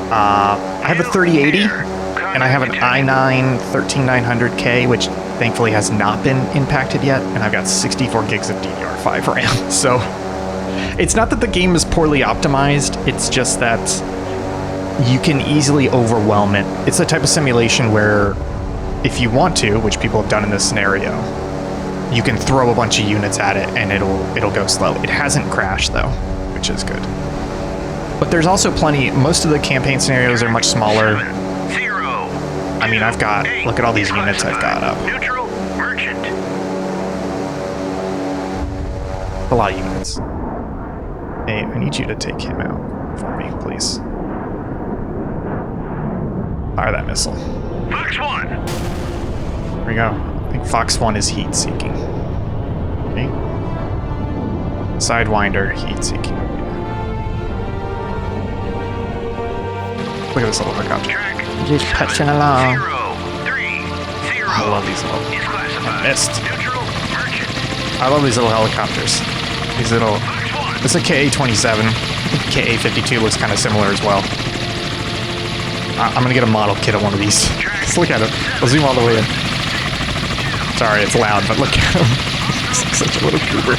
I have a 3080. And I have an i9 13900K, which thankfully has not been impacted yet, and I've got 64 gigs of DDR5 RAM. So it's not that the game is poorly optimized, it's just that you can easily overwhelm it. It's the type of simulation where if you want to, which people have done in this scenario, you can throw a bunch of units at it and it'll go slow. It hasn't crashed though, which is good. But there's also plenty, most of the campaign scenarios are much smaller. I mean, I've got, look at all these units I've got up. Neutral merchant. A lot of units. Hey, I need you to take him out for me, please. Fire that missile. Fox 1. There we go. I think Fox 1 is heat seeking. Okay. Sidewinder, heat seeking. Look at this little helicopter. Just touching along. 0, 3, 0. I love these little. Is classified. I missed. Neutral merchant. I love these little helicopters. These little. Fox 1. It's a KA-27. KA-52 looks kind of similar as well. I'm gonna get a model kit of one of these. Just look at it. I'll zoom all the way in. Sorry, it's loud, but look at him. He's like such a little trooper.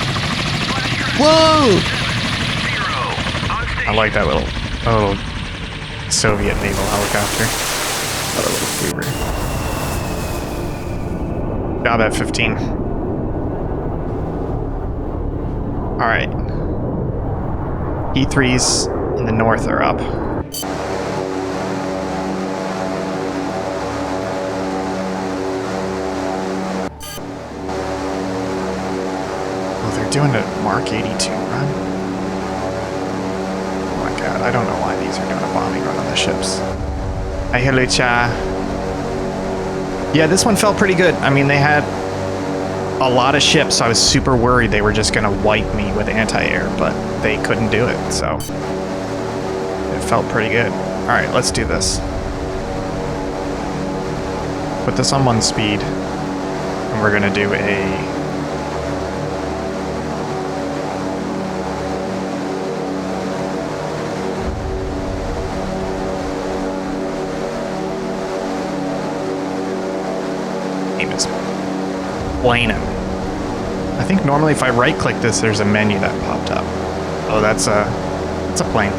Whoa! I like that little Soviet naval helicopter. Another little trooper. Job at 15. Alright. E3s in the north are up. Oh, they're doing a Mark 82 run? Oh my god, I don't know why these are doing a bombing run on the ships. Hi, hello, cha. Yeah, this one felt pretty good. I mean, they had a lot of ships, so I was super worried they were just gonna wipe me with anti-air, but they couldn't do it, so it felt pretty good. Alright, let's do this. Put this on 1 speed, and we're gonna do a... just planing. I think normally if I right-click this, there's a menu that popped up. Oh, that's a plane.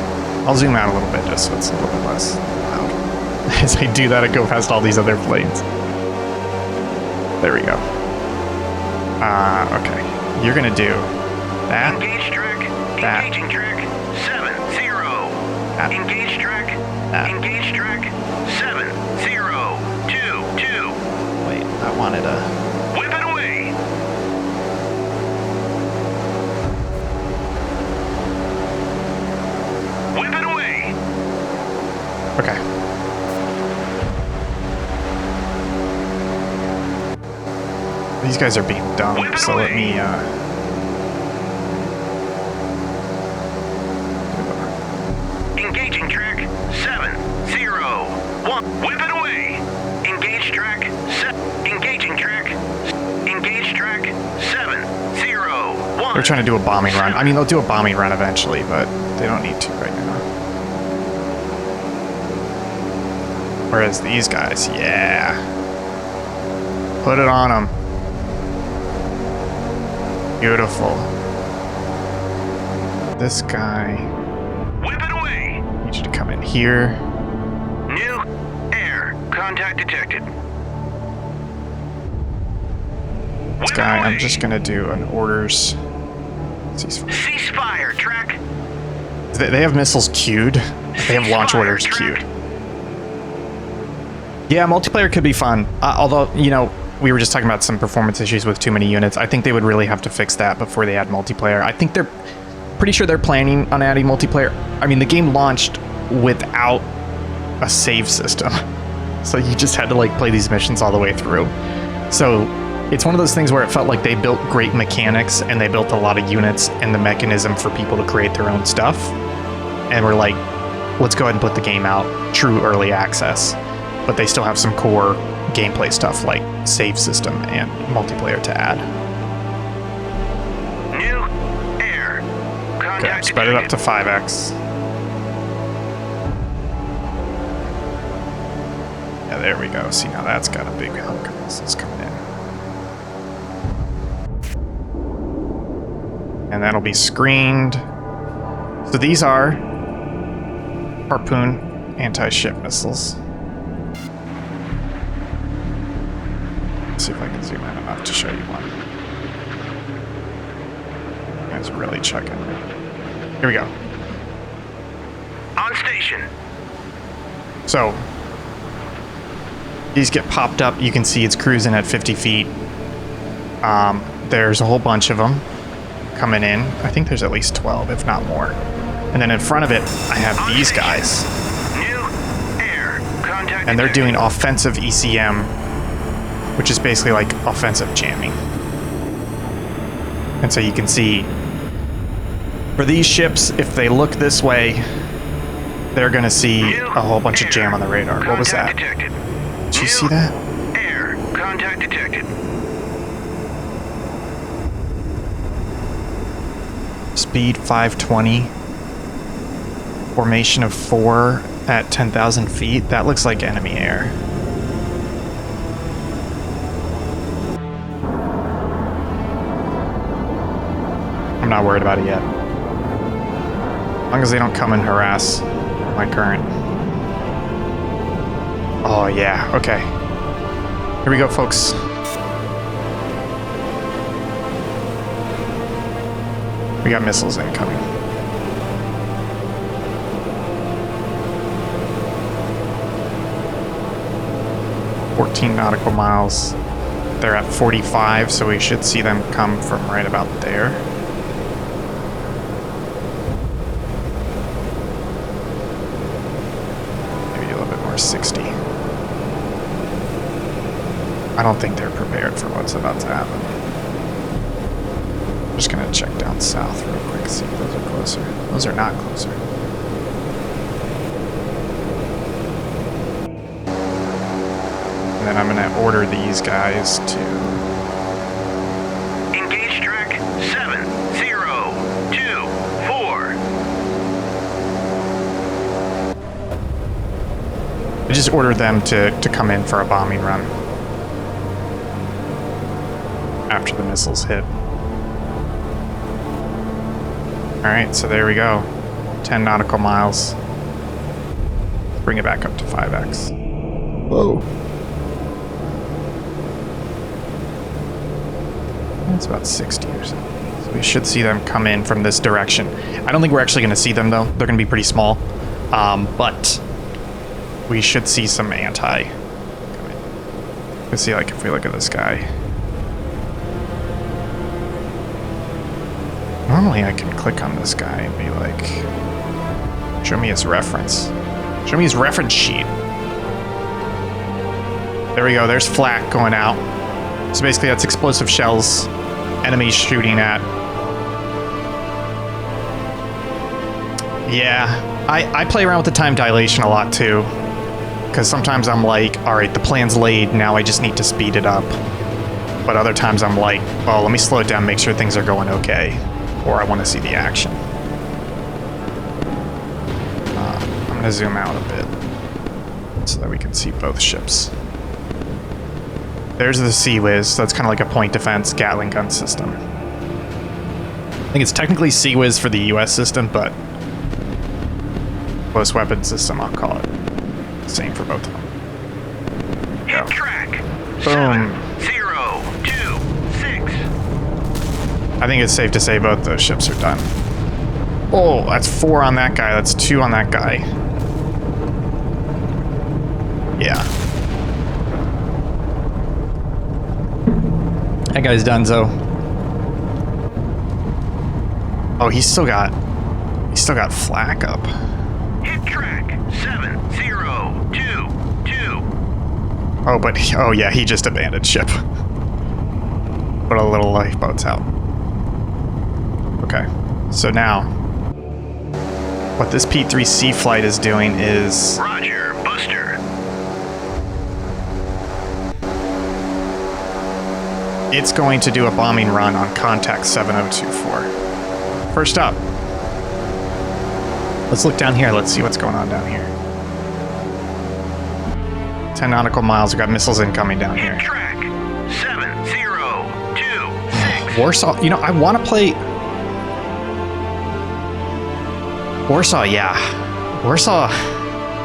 I'll zoom out a little bit just so it's a little bit less loud. As I do that, I go past all these other planes. There we go. Okay. You're gonna do that. Engage track. That. Engaging track. 7-0. That. Engage track. That. Engage track. 7-0. 2-2. Wait, I wanted a... Whip it away. Whip it away. Okay. These guys are being dumb, Whip it so let away. me, Engaging track. 7-0-1. Whip it away. Engage track. Engaging track. Engage track. 7-0-1. They're trying to do a bombing run. I mean, they'll do a bombing run eventually, but they don't need to right now. Whereas these guys, yeah. Put it on them. Beautiful. This guy Whip it away. needs you to come in here. New air. Contact detected. This guy, I'm just gonna do an orders ceasefire. Ceasefire track. They have missiles queued. They have launch orders queued. Yeah, multiplayer could be fun. Although, you know, we were just talking about some performance issues with too many units. I think they would really have to fix that before they add multiplayer. I think they're pretty sure they're planning on adding multiplayer. I mean, the game launched without a save system. So you just had to like play these missions all the way through. So it's one of those things where it felt like they built great mechanics and they built a lot of units and the mechanism for people to create their own stuff. And we're like, let's go ahead and put the game out true early access. But they still have some core gameplay stuff like save system and multiplayer to add. New air. Okay, Contact spread it up to detected. 5x. Yeah, there we go. See, now that's got a big hunk of missiles coming in. And that'll be screened. So these are Harpoon anti-ship missiles. Let's see if I can zoom in enough to show you one. You guys are really chucking. Here we go. On station. So these get popped up. You can see it's cruising at 50 feet. There's a whole bunch of them coming in. I think there's at least 12, if not more. And then in front of it, I have On these station. guys. New air. Contact And they're detected. doing offensive ECM, which is basically like offensive jamming. And so you can see for these ships, if they look this way, they're going to see New a whole bunch of air. jam on the radar. What was that? Contact detected. Did you New see that? Air. Contact detected. Speed 520. Formation of 4 at 10,000 feet. That looks like enemy air. I'm not worried about it yet. As long as they don't come and harass my current. Oh yeah, okay. Here we go, folks. We got missiles incoming. "14 nautical miles. They're at 45, so we should see them come from right about there. Maybe a little bit more, 60. I don't think they're prepared for what's about to happen. I'm just gonna check down south real quick, see if those are closer. Those are not closer. And then I'm gonna order these guys to... Engage track 7-0-2-4. I just ordered them to come in for a bombing run. after the missiles hit. Alright, so there we go. 10 nautical miles. Bring it back up to 5x. Whoa. It's about 60 or so. So we should see them come in from this direction. I don't think we're actually going to see them, though. They're going to be pretty small. But we should see some anti come in. Let's see, like, if we look at this guy. Normally I can click on this guy and be like, show me his reference. Show me his reference sheet. There we go, there's flak going out. So basically that's explosive shells, enemies shooting at. Yeah, I play around with the time dilation a lot too. Because sometimes I'm like, alright, the plan's laid, now I just need to speed it up. But other times I'm like, oh, let me slow it down, make sure things are going okay. Or I want to see the action. I'm going to zoom out a bit so that we can see both ships. There's the Sea Whiz. That's kind of like a point defense Gatling gun system. I think it's technically Sea Whiz for the US system, but close weapon system, I'll call it. Same for both of them. Hit track. Boom. 7, 0, 2, 6. I think it's safe to say both those ships are done. Oh, that's 4 on that guy. That's 2 on that guy. Yeah. That guy's donezo. Oh, he's still got flak up. Hit track. 7, 0, 2, 2. Oh, but oh yeah, he just abandoned ship. Put a little lifeboats out. Okay, so now what this P-3C flight is doing is Roger, booster. it's going to do a bombing run on contact 7024. First up, let's look down here. Let's see what's going on down here. 10 nautical miles. We've got missiles incoming down here. Hit track. 7, 0, 2, 6. Warsaw, you know, I want to play Warsaw, yeah. Warsaw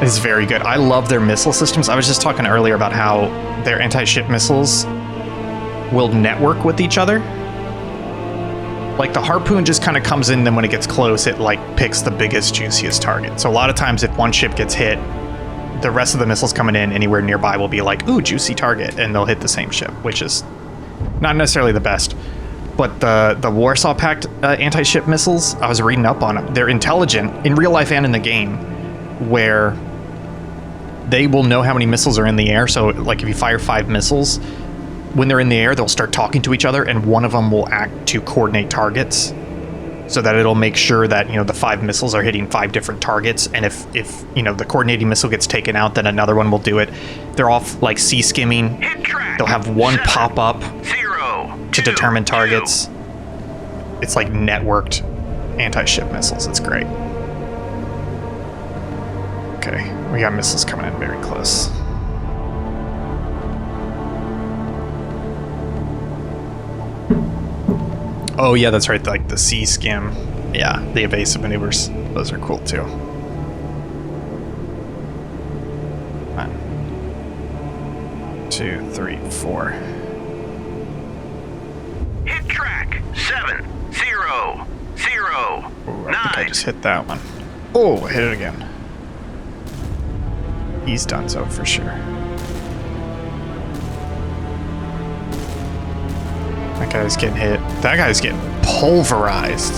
is very good. I love their missile systems. I was just talking earlier about how their anti-ship missiles will network with each other. Like the Harpoon just kind of comes in, then when it gets close, it like picks the biggest, juiciest target. So a lot of times if one ship gets hit, the rest of the missiles coming in anywhere nearby will be like, ooh, juicy target, and they'll hit the same ship, which is not necessarily the best. But the Warsaw Pact anti-ship missiles, I was reading up on them. They're intelligent in real life and in the game, where they will know how many missiles are in the air. So like if you fire 5 missiles, when they're in the air, they'll start talking to each other, and one of them will act to coordinate targets, so that it'll make sure that, you know, the 5 missiles are hitting 5 different targets. And if you know, the coordinating missile gets taken out, then another one will do it. They're off like sea skimming. They'll have one pop up to determine targets. It's like networked anti-ship missiles. It's great. Okay, we got missiles coming in very close. Oh yeah, that's right, like the sea skim. Yeah, the evasive maneuvers. Those are cool too. 1, 2, 3, 4. Hit track. 7, 0, 0, Ooh, 9. I think I just hit that one. Oh, I hit it again. He's done so for sure. That guy's getting hit. That guy's getting pulverized.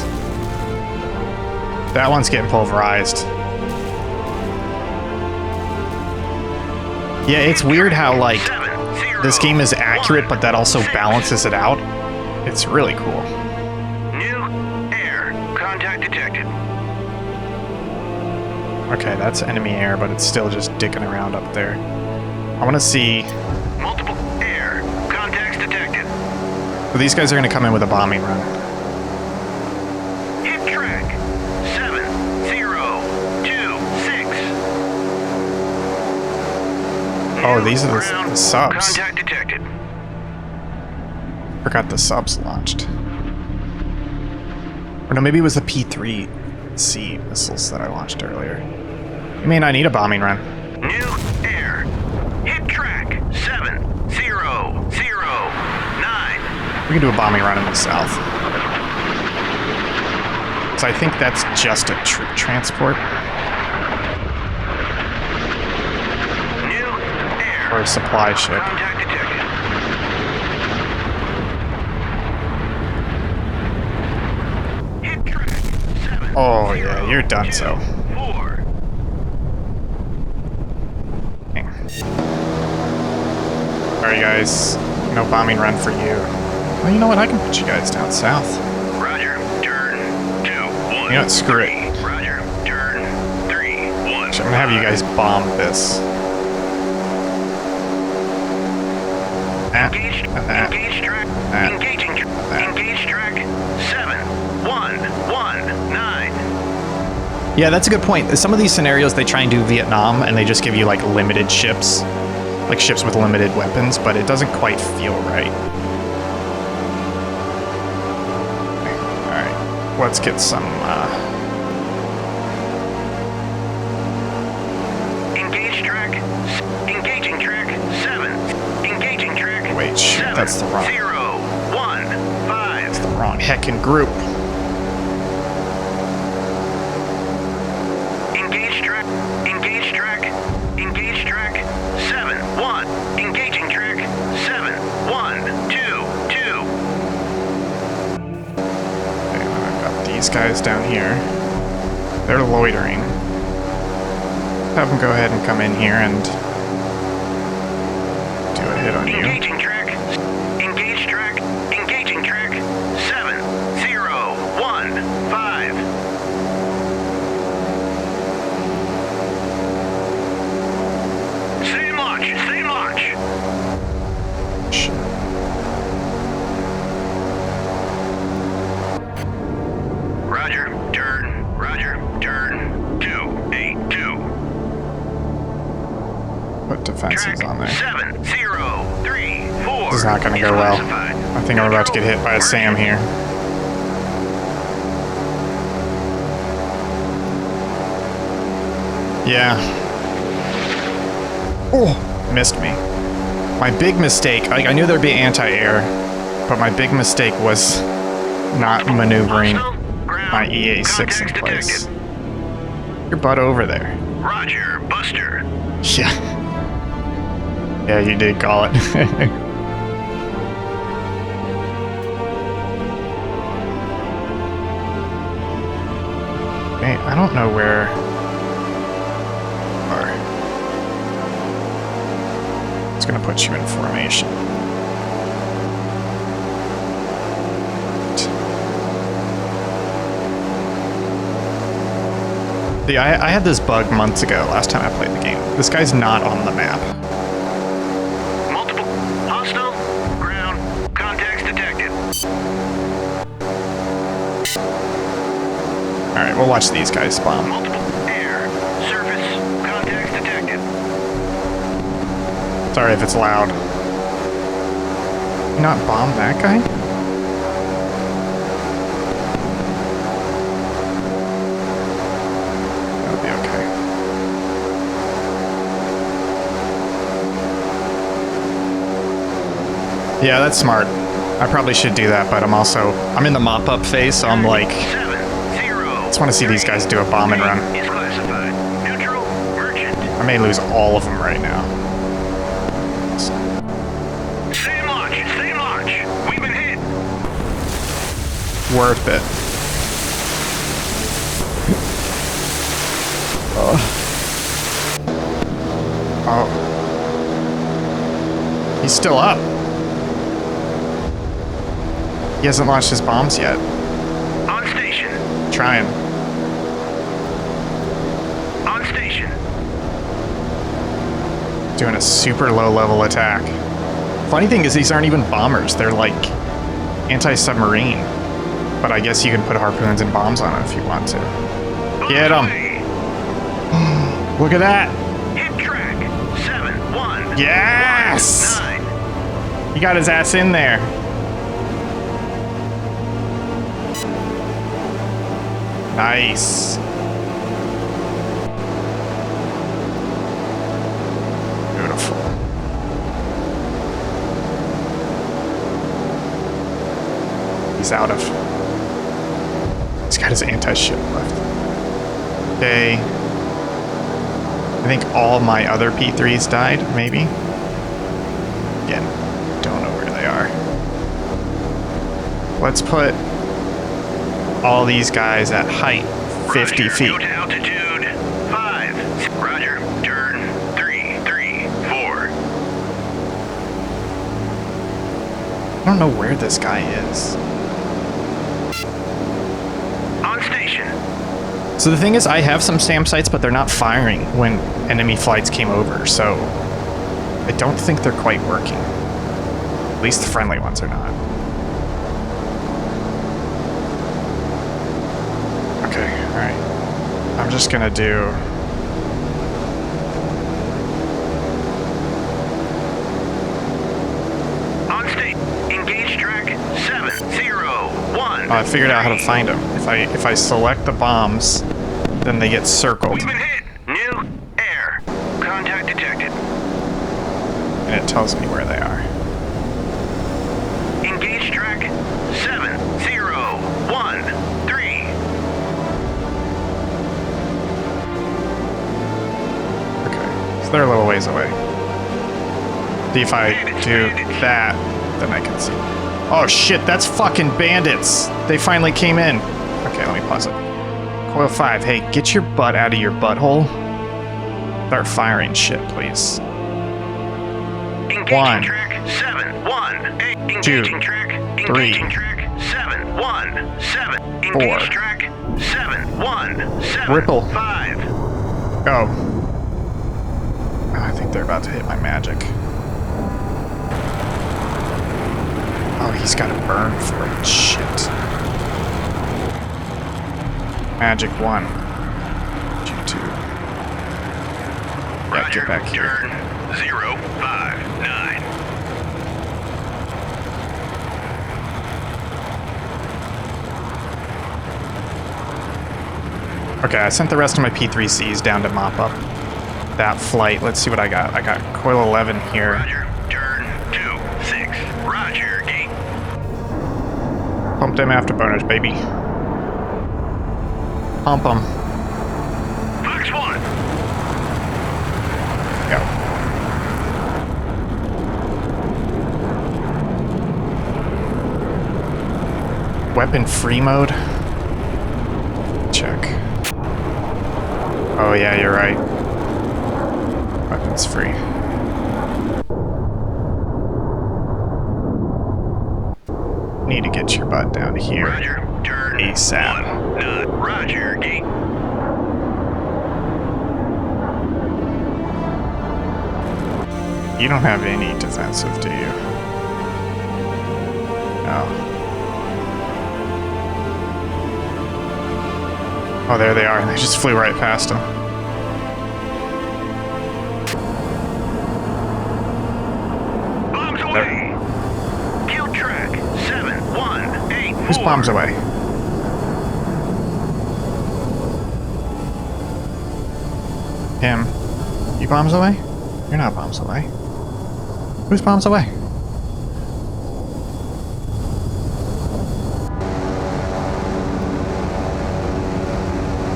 That one's getting pulverized. Yeah, it's weird how, like, this game is accurate, but that also balances it out. It's really cool. New air. Contact detected. Okay, that's enemy air, but it's still just dicking around up there. I want to see... Multiple air. Contacts detected. So these guys are going to come in with a bombing run. Hit track. 7, 0, 2, 6. Oh, these are the Ground. subs. Contact detected. Forgot the subs launched. Or no, maybe it was the P-3C missiles that I launched earlier. You may not need a bombing run. New air. Hit track 7009. We can do a bombing run in the south. So I think that's just a troop transport. New air. Or a supply ship. Contact detected. Hit track 7. Oh yeah, you're done so. 4. Alright guys, no bombing run for you. Well, you know what? I can put you guys down south. Roger. Turn 2 1. You know what? Screw it. Roger. Turn 3 1. So I'm gonna have you guys bomb this. Engage track. Engaging track. Engage track 7119. Yeah, that's a good point. Some of these scenarios they try and do Vietnam and they just give you like limited ships. Like ships with limited weapons, but it doesn't quite feel right. Alright, let's get some Engage track. Engaging track 7. Engaging track. wait, shoot, that's the wrong. 0 1 5. The wrong heckin' group. Engage track. Engage track. Engage track 7 1. Engaging track 7 1 2 2. Okay, I've got these guys down here. They're loitering. Have them go ahead and come in here and do a hit on you. Engaging track. Engage track. Engaging track 7 0 1 5. Same launch. Same launch. Shit. Roger. Turn. Roger. Turn 282. Put defenses Track on there. 7 0 3 4. This is not gonna go well. I think I'm about to get hit by a SAM here. Yeah. Oh, missed me. My big mistake, like I knew there'd be anti-air, but my big mistake was not maneuvering my EA6 in place. Your butt over there. Roger, Buster. Yeah. Yeah, you did call it. Okay, I don't know where... It's gonna put you in formation. I had this bug months ago, last time I played the game. This guy's not on the map. Multiple hostile ground contacts detected. Alright, we'll watch these guys spawn. Multiple air surface contacts detected. Sorry if it's loud. You not bomb that guy? That'll be okay. Yeah, that's smart. I probably should do that, but I'm in the mop-up phase, so I'm like, 7 0. I just want to see these guys do a bombing run. Is classified. Neutral merchant. I may lose all of them right now. Same launch. Same launch. We've been hit. Worth it. Oh. He's still up. He hasn't launched his bombs yet. On station. Trying. On station. Doing a super low level attack. Funny thing is these aren't even bombers. They're like anti-submarine. But I guess you can put harpoons and bombs on it if you want to. Get him. Look at that. Hit track 7 1. Yes! 9. He got his ass in there. Nice. Beautiful. He's out of. He's got his anti-ship left. Okay. I think all my other P3s died, maybe. Again, don't know where they are. Let's put all these guys at height 50 feet. Go to altitude 5. Roger. Turn 334. I don't know where this guy is. On station. So the thing is, I have some SAM sites, but they're not firing when enemy flights came over, so I don't think they're quite working. At least the friendly ones are not. Okay, alright. I'm just gonna do... On station. Engage track 701. I figured out how to find them. If I select the bombs, then they get circled. We've been hit. New air. Contact detected. And it tells me where they are. Engage track 7013. Okay, so they're a little ways away. See if I do that, then I can see. Oh shit, that's fucking bandits! They finally came in. Okay, let me pause it. Coil 5, hey, get your butt out of your butthole. Start firing shit, please. Engaging One. track 718. Two. Engaging track. Three. Engaging track 717. Four. Engage track 717. Ripple. 5. Go. Oh, I think they're about to hit my magic. Oh, he's got a burn for it. Shit. Magic 1. Magic 2. Yeah, get back here. Turn 059. Okay, I sent the rest of my P3Cs down to mop up that flight. Let's see what I got. I got coil 11 here. Roger. Turn 26. Roger. Gate. Pump them afterburners, baby. Pump them. Fox 1. Go. Weapon free mode? Check. Oh yeah, you're right. Weapons free. Need to get your butt down here. Roger. Turn ASAP. 19. Roger. Gate. You don't have any defensive, do you? No. Oh, there they are. They just flew right past them. Bombs away. Kill track 718. Who's bombs away? Him. You bombs away? You're not bombs away. Who's bombs away?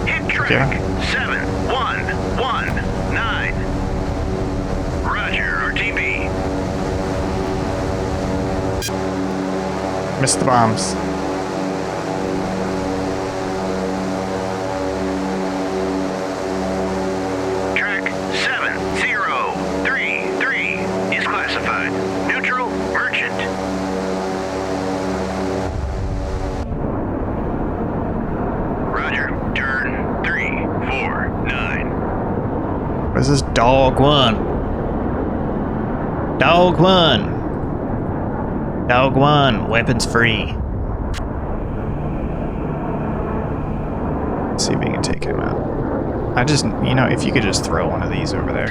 Hit track Yeah. 7119. Roger, RTB. Missed the bombs. Track 7033 is classified. Neutral merchant. Roger, turn 349. This is Dog 1. Dog 1. Dog 1, weapons free. Let's see if we can take him out. I just, you know, if you could just throw one of these over there.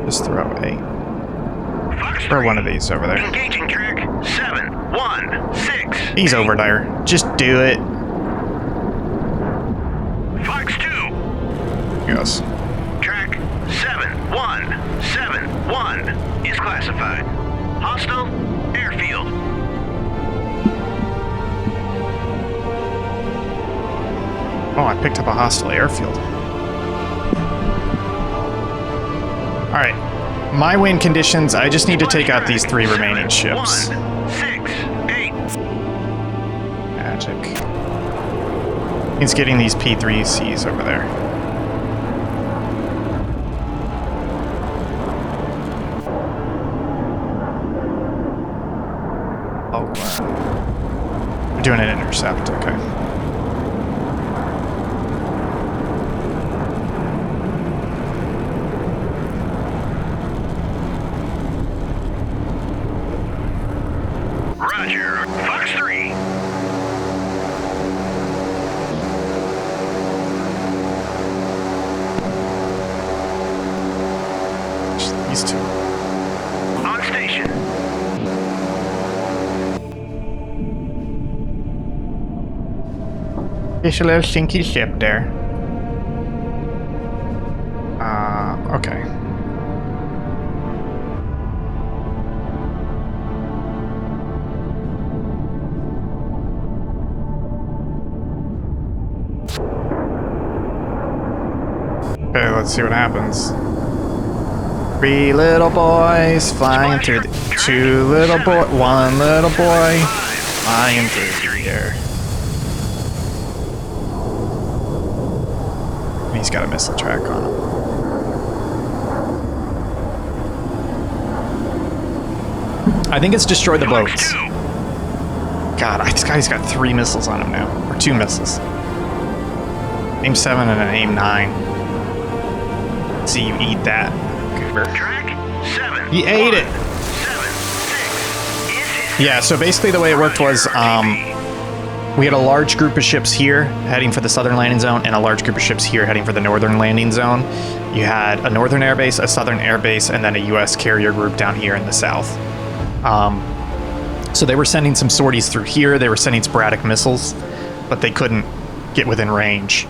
Just throw a. Fox Fox Or 3. one of these over there. Engaging track 716. He's over there. Just do it. Fox 2. Yes. Track 7171 is classified. Hostile airfield. Oh, I picked up a hostile airfield. Alright. My win conditions, I just need to take out these 3 remaining ships. 168. Magic. He's getting these P3Cs over there. Oh, we're doing an intercept, okay. Roger. Fox 3. Just these 2. On station. There's a little stinky ship there. Okay. Okay, let's see what happens. 3 little boys flying through the 2 little boy, 1 little boy flying through the air. And he's got a missile track on him. I think it's destroy the Fox boats. 2. God, this guy's got 3 missiles on him now, or 2 missiles. Aim 7 and an aim 9. See you eat that. Track 7. He ate it. 76. Yeah, so basically the way it worked was we had a large group of ships here heading for the southern landing zone and a large group of ships here heading for the northern landing zone. You had a northern airbase, a southern airbase, and then a U.S. carrier group down here in the south. So they were sending some sorties through here. They were sending sporadic missiles, but they couldn't get within range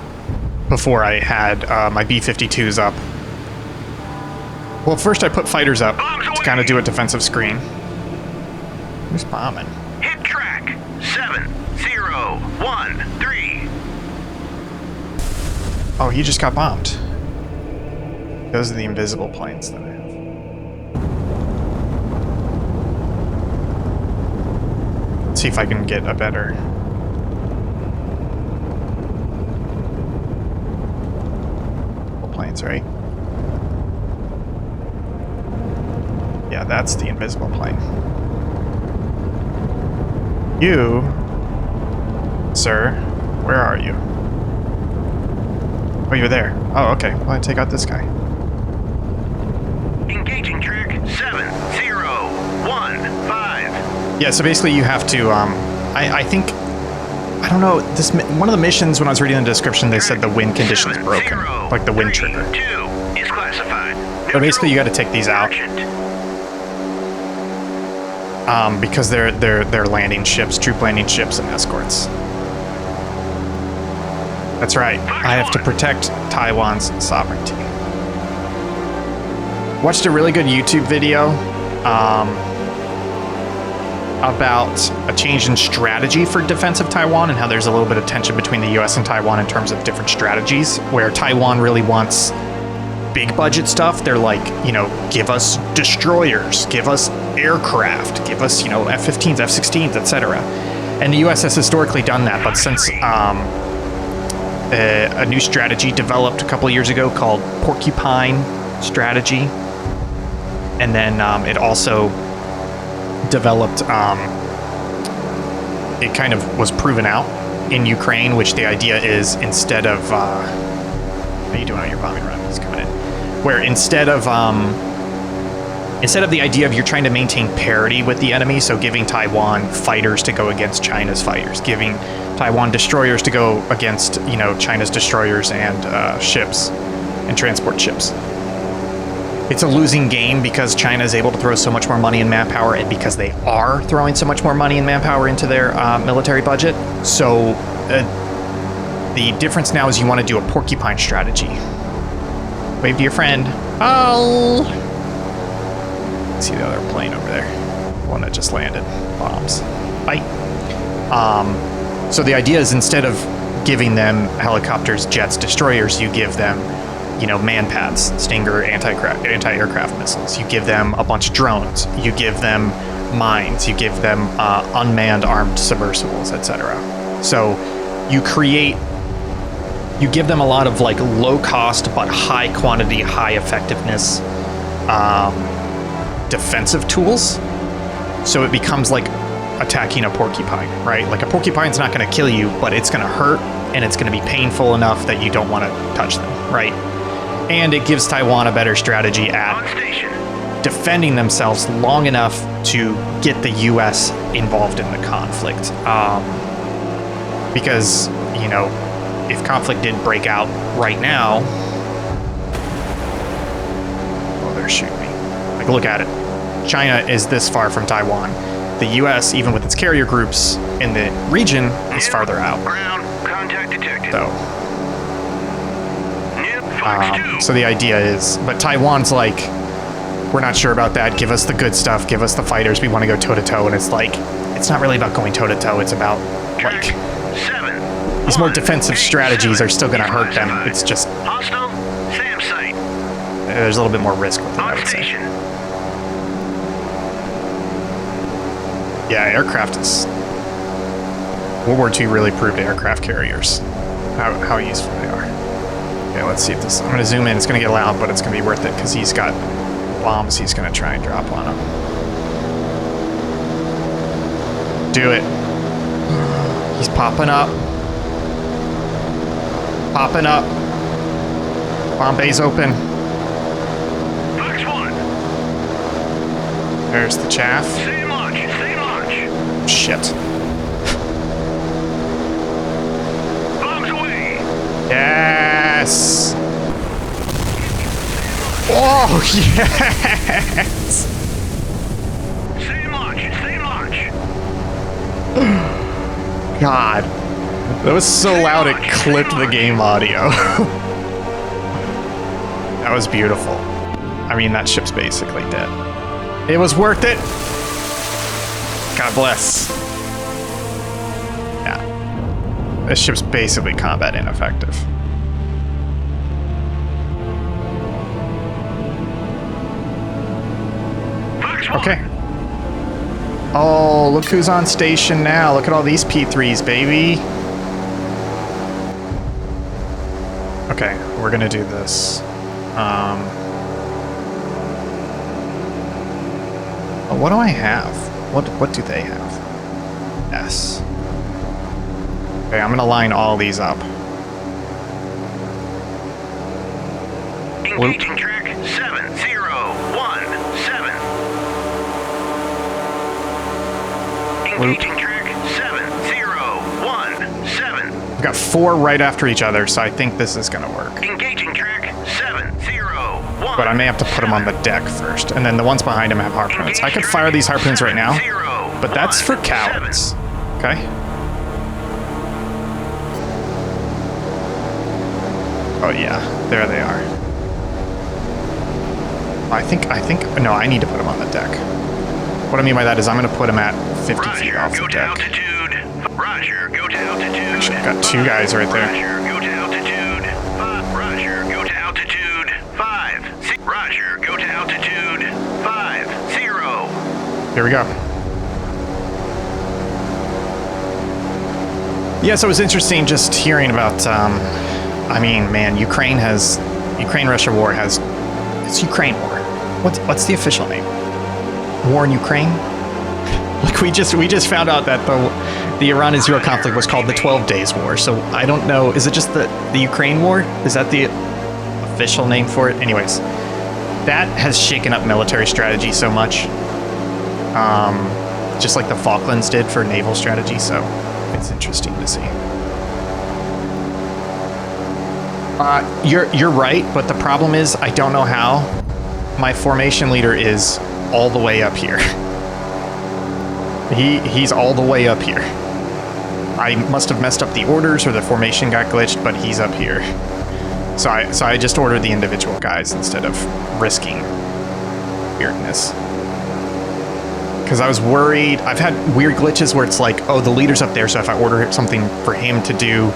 before I had my B-52s up. Well, first I put fighters up to kind of do a defensive screen. Who's bombing? Hit track 7013. Oh, he just got bombed. Those are the invisible planes that I have. Let's see if I can get a better... planes, right? Yeah, that's the invisible plane. You, sir, where are you? Oh, you're there. Oh, okay. Well, I take out this guy. Engaging track 7015. Yeah, so basically you have to, I think, I don't know, this one of the missions when I was reading the description, they said the wind condition is broken, like the wind trigger. 2 is classified. So basically you got to take these out. Because they're landing ships, troop landing ships and escorts. That's right. I have to protect Taiwan's sovereignty. Watched a really good YouTube video about a change in strategy for defense of Taiwan and how there's a little bit of tension between the US and Taiwan in terms of different strategies, where Taiwan really wants big budget stuff. They're like, you know, give us destroyers, give us aircraft, give us, you know, F-15s, F-16s, etc. And the US has historically done that, but since a new strategy developed a couple of years ago called Porcupine strategy, and then it also developed, it kind of was proven out in Ukraine, which the idea is instead of, how are you doing on your bombing run? He's coming in. Where instead of the idea of you're trying to maintain parity with the enemy, so giving Taiwan fighters to go against China's fighters, giving Taiwan destroyers to go against, you know, China's destroyers and ships and transport ships. it's a losing game because China is able to throw so much more money and manpower, and because they are throwing so much more money and manpower into their military budget. So the difference now is you want to do a porcupine strategy. Wave to your friend. Oh! See the other plane over there. The one that just landed. Bombs. Bye. So the idea is instead of giving them helicopters, jets, destroyers, you give them, manpads, Stinger, anti-aircraft missiles. You give them a bunch of drones. You give them mines. You give them unmanned armed submersibles, etc. So you give them a lot of like low cost but high quantity, high effectiveness defensive tools. So it becomes like attacking a porcupine, right? Like a porcupine's not going to kill you, but it's going to hurt and it's going to be painful enough that you don't want to touch them, right? And it gives Taiwan a better strategy at defending themselves long enough to get the US involved in the conflict. Because, if conflict did break out right now, oh, they're shooting me. Like, look at it. China is this far from Taiwan. The US, even with its carrier groups in the region, is farther out. Ground contact detected. So the idea is, but Taiwan's like, we're not sure about that. Give us the good stuff. Give us the fighters. We want to go toe to toe. And it's like, it's not really about going toe to toe. It's about like these more defensive strategies are still going to hurt them. It's just hostile SAM site. There's a little bit more risk with it, I On would say. station. Yeah, aircraft is... World War II really proved aircraft carriers, how useful they are. Okay, let's see if this... I'm going to zoom in. It's going to get loud, but it's going to be worth it because he's got bombs he's going to try and drop on him. Do it. He's popping up. Popping up. Bomb bay's open. Fox 1. There's the chaff. Same launch. Same launch. Shit. Bombs away. Yes! Oh, yes! Same launch. Same launch. God. That was so loud it clipped the game audio. That was beautiful. I mean, that ship's basically dead. It was worth it. God bless. Yeah. This ship's basically combat ineffective. Fox 1. Okay. Oh, look who's on station now. Look at all these P3s, baby. Okay, we're gonna do this. Oh, what do I have? What do they have? S. Okay, I'm gonna line all these up. Engaging track 7017. Engaging track 7017. We've got 4 right after each other, so I think this is gonna work. Engaging track 701. But I may have to put them on the deck first, and then the ones behind him have harpoons. I could fire these harpoons right now, but that's for cowards. Okay? Oh yeah, there they are. No, I need to put them on the deck. What I mean by that is I'm going to put them at 50 feet off the Go to deck. altitude. Roger, go to altitude. Actually, I've got 2 guys right there. Roger, go to altitude. Roger, go to altitude. 5. Roger, go to altitude. 50. Here we go. Yeah, so it was interesting just hearing about, I mean, man, Ukraine-Russia war has, it's Ukraine war. What's the official name? War in Ukraine? Like we just found out that the Iran-Israel conflict was called the 12 Days War. So I don't know, is it just the Ukraine war? Is that the official name for it? Anyways, that has shaken up military strategy so much. Just like the Falklands did for naval strategy, so it's interesting to see. You're right, but the problem is I don't know how my formation leader is all the way up here. He's all the way up here. I must have messed up the orders or the formation got glitched, but he's up here. So I just ordered the individual guys instead of risking weirdness. Because I was worried. I've had weird glitches where it's like, oh, the leader's up there, so if I order something for him to do,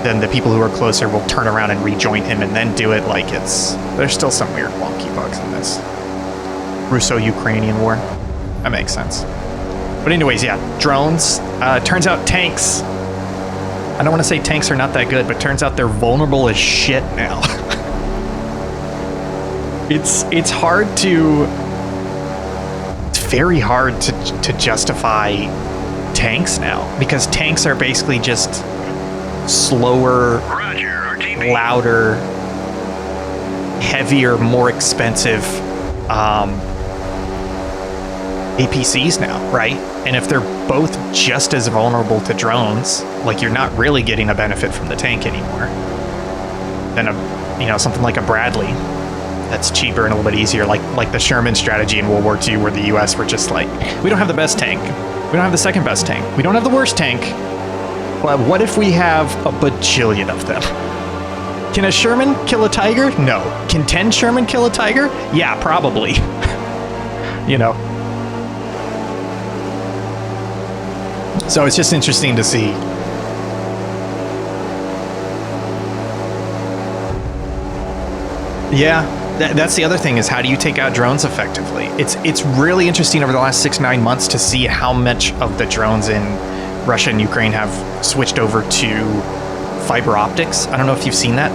then the people who are closer will turn around and rejoin him and then do it. Like there's still some weird wonky bugs in this Russo-Ukrainian war. That makes sense. But anyways, yeah, drones. Turns out tanks. I don't want to say tanks are not that good, but turns out they're vulnerable as shit now. It's hard to... It's very hard to justify tanks now, because tanks are basically just slower, louder, heavier, more expensive APCs now, right? And if they're both just as vulnerable to drones, like you're not really getting a benefit from the tank anymore than something like a Bradley that's cheaper and a little bit easier, like the Sherman strategy in World War II, where the US were just like, we don't have the best tank, we don't have the second best tank, we don't have the worst tank, but what if we have a bajillion of them? Can a Sherman kill a Tiger? No. Can 10 Sherman kill a Tiger? Yeah, probably. So it's just interesting to see. Yeah, that's the other thing, is how do you take out drones effectively? It's really interesting over the last 6-9 months to see how much of the drones in Russia and Ukraine have switched over to fiber optics. I don't know if you've seen that.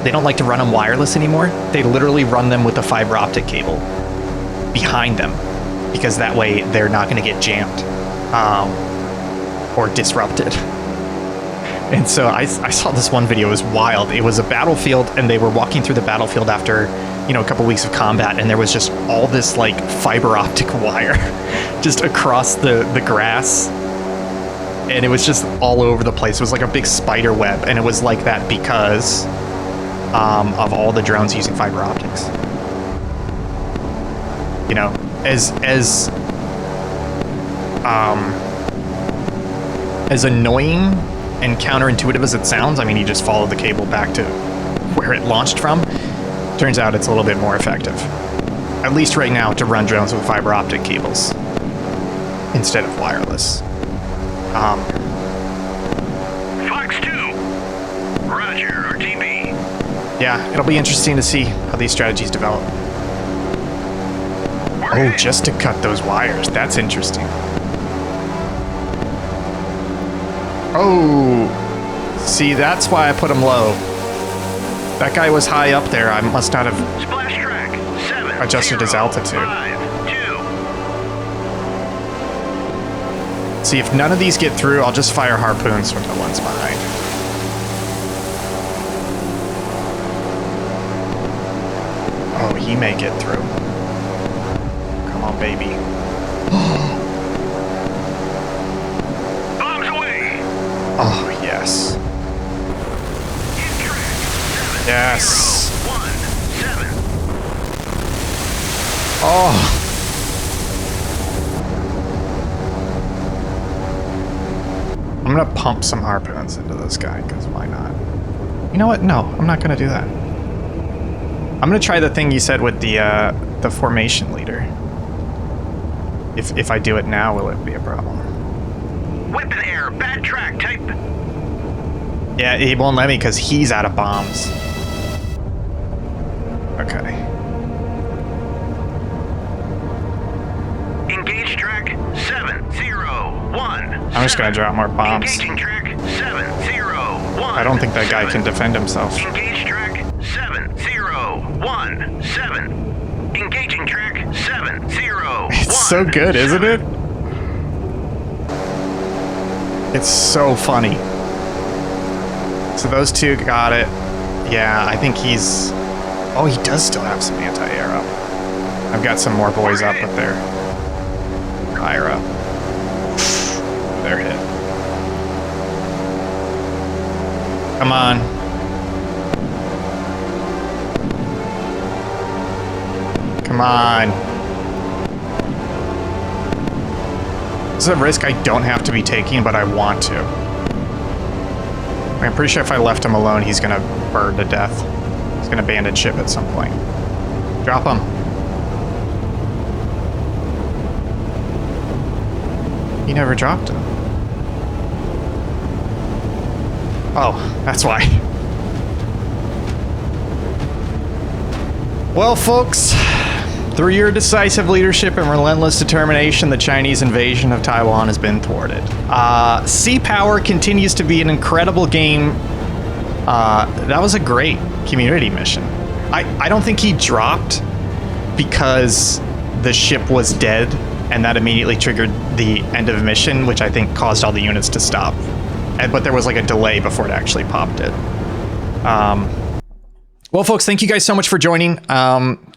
They don't like to run them wireless anymore. They literally run them with a fiber optic cable behind them, because that way they're not going to get jammed or disrupted. And so I saw this one video. It was wild. It was a battlefield, and they were walking through the battlefield after a couple weeks of combat, and there was just all this like fiber optic wire just across the grass, and it was just all over the place. It was like a big spider web, and it was like that because of all the drones using fiber optics. As annoying and counterintuitive as it sounds, I mean, you just follow the cable back to where it launched from. Turns out it's a little bit more effective, at least right now, to run drones with fiber optic cables instead of wireless. Fox 2. Roger, RTB. Yeah, it'll be interesting to see how these strategies develop. Oh, just to cut those wires. That's interesting. Oh, see, that's why I put him low. That guy was high up there. I must not have Splash track 7, adjusted his altitude. 5, 2. See, if none of these get through, I'll just fire harpoons from the ones behind. Oh, he may get through. Come on, baby. Bombs away. Oh, yes. Hit track 7, Yes. 0, 1, 7. Oh. I'm gonna pump some harpoons into this guy, because why not? You know what? No, I'm not gonna do that. I'm gonna try the thing you said with the formation leader. If I do it now, will it be a problem? Weapon error, bad track type. Yeah, he won't let me because he's out of bombs. Okay. Engage track 7, 0, 1. I'm just gonna drop more bombs. Engaging track 7, 0, 1. I don't think that guy can defend himself. Engage track 7, 0, 1, 7. Engaging track 7, 0, 1. It's so good, isn't it? It's so funny. So those two got it. Yeah, I think he's... Oh, he does still have some anti-air up. I've got some more boys up, but they're higher up. They're hit. Come on. Come on. This is a risk I don't have to be taking, but I want to. I'm pretty sure if I left him alone, he's gonna burn to death. He's gonna abandon ship at some point. Drop him. He never dropped him. Oh, that's why. Well, folks, through your decisive leadership and relentless determination, the Chinese invasion of Taiwan has been thwarted. Sea Power continues to be an incredible game. That was a great community mission. I don't think he dropped because the ship was dead, and that immediately triggered the end of mission, which I think caused all the units to stop. But there was like a delay before it actually popped it. Well, folks, thank you guys so much for joining.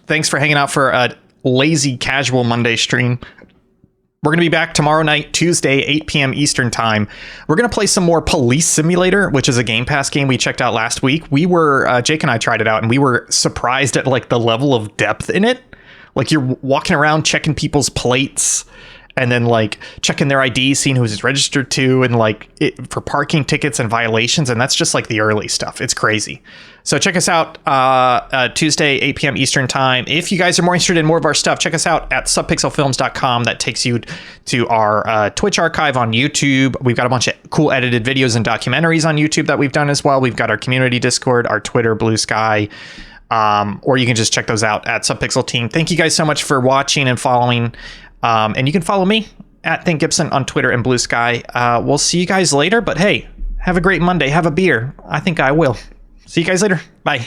Thanks for hanging out for a lazy casual Monday stream. We're going to be back tomorrow night, Tuesday, 8 p.m. Eastern time. We're going to play some more Police Simulator, which is a Game Pass game we checked out last week. Jake and I tried it out, and we were surprised at like the level of depth in it. Like, you're walking around checking people's plates and then like checking their ID, seeing who's it's registered to, and like for parking tickets and violations. And that's just like the early stuff. It's crazy. So check us out Tuesday, 8 p.m. Eastern time. If you guys are more interested in more of our stuff, check us out at subpixelfilms.com. That takes you to our Twitch archive on YouTube. We've got a bunch of cool edited videos and documentaries on YouTube that we've done as well. We've got our community Discord, our Twitter, Blue Sky. Or you can just check those out at Subpixel Team. Thank you guys so much for watching and following. And you can follow me at Think Gibson on Twitter and Blue Sky. We'll see you guys later. But hey, have a great Monday. Have a beer. I think I will. See you guys later. Bye.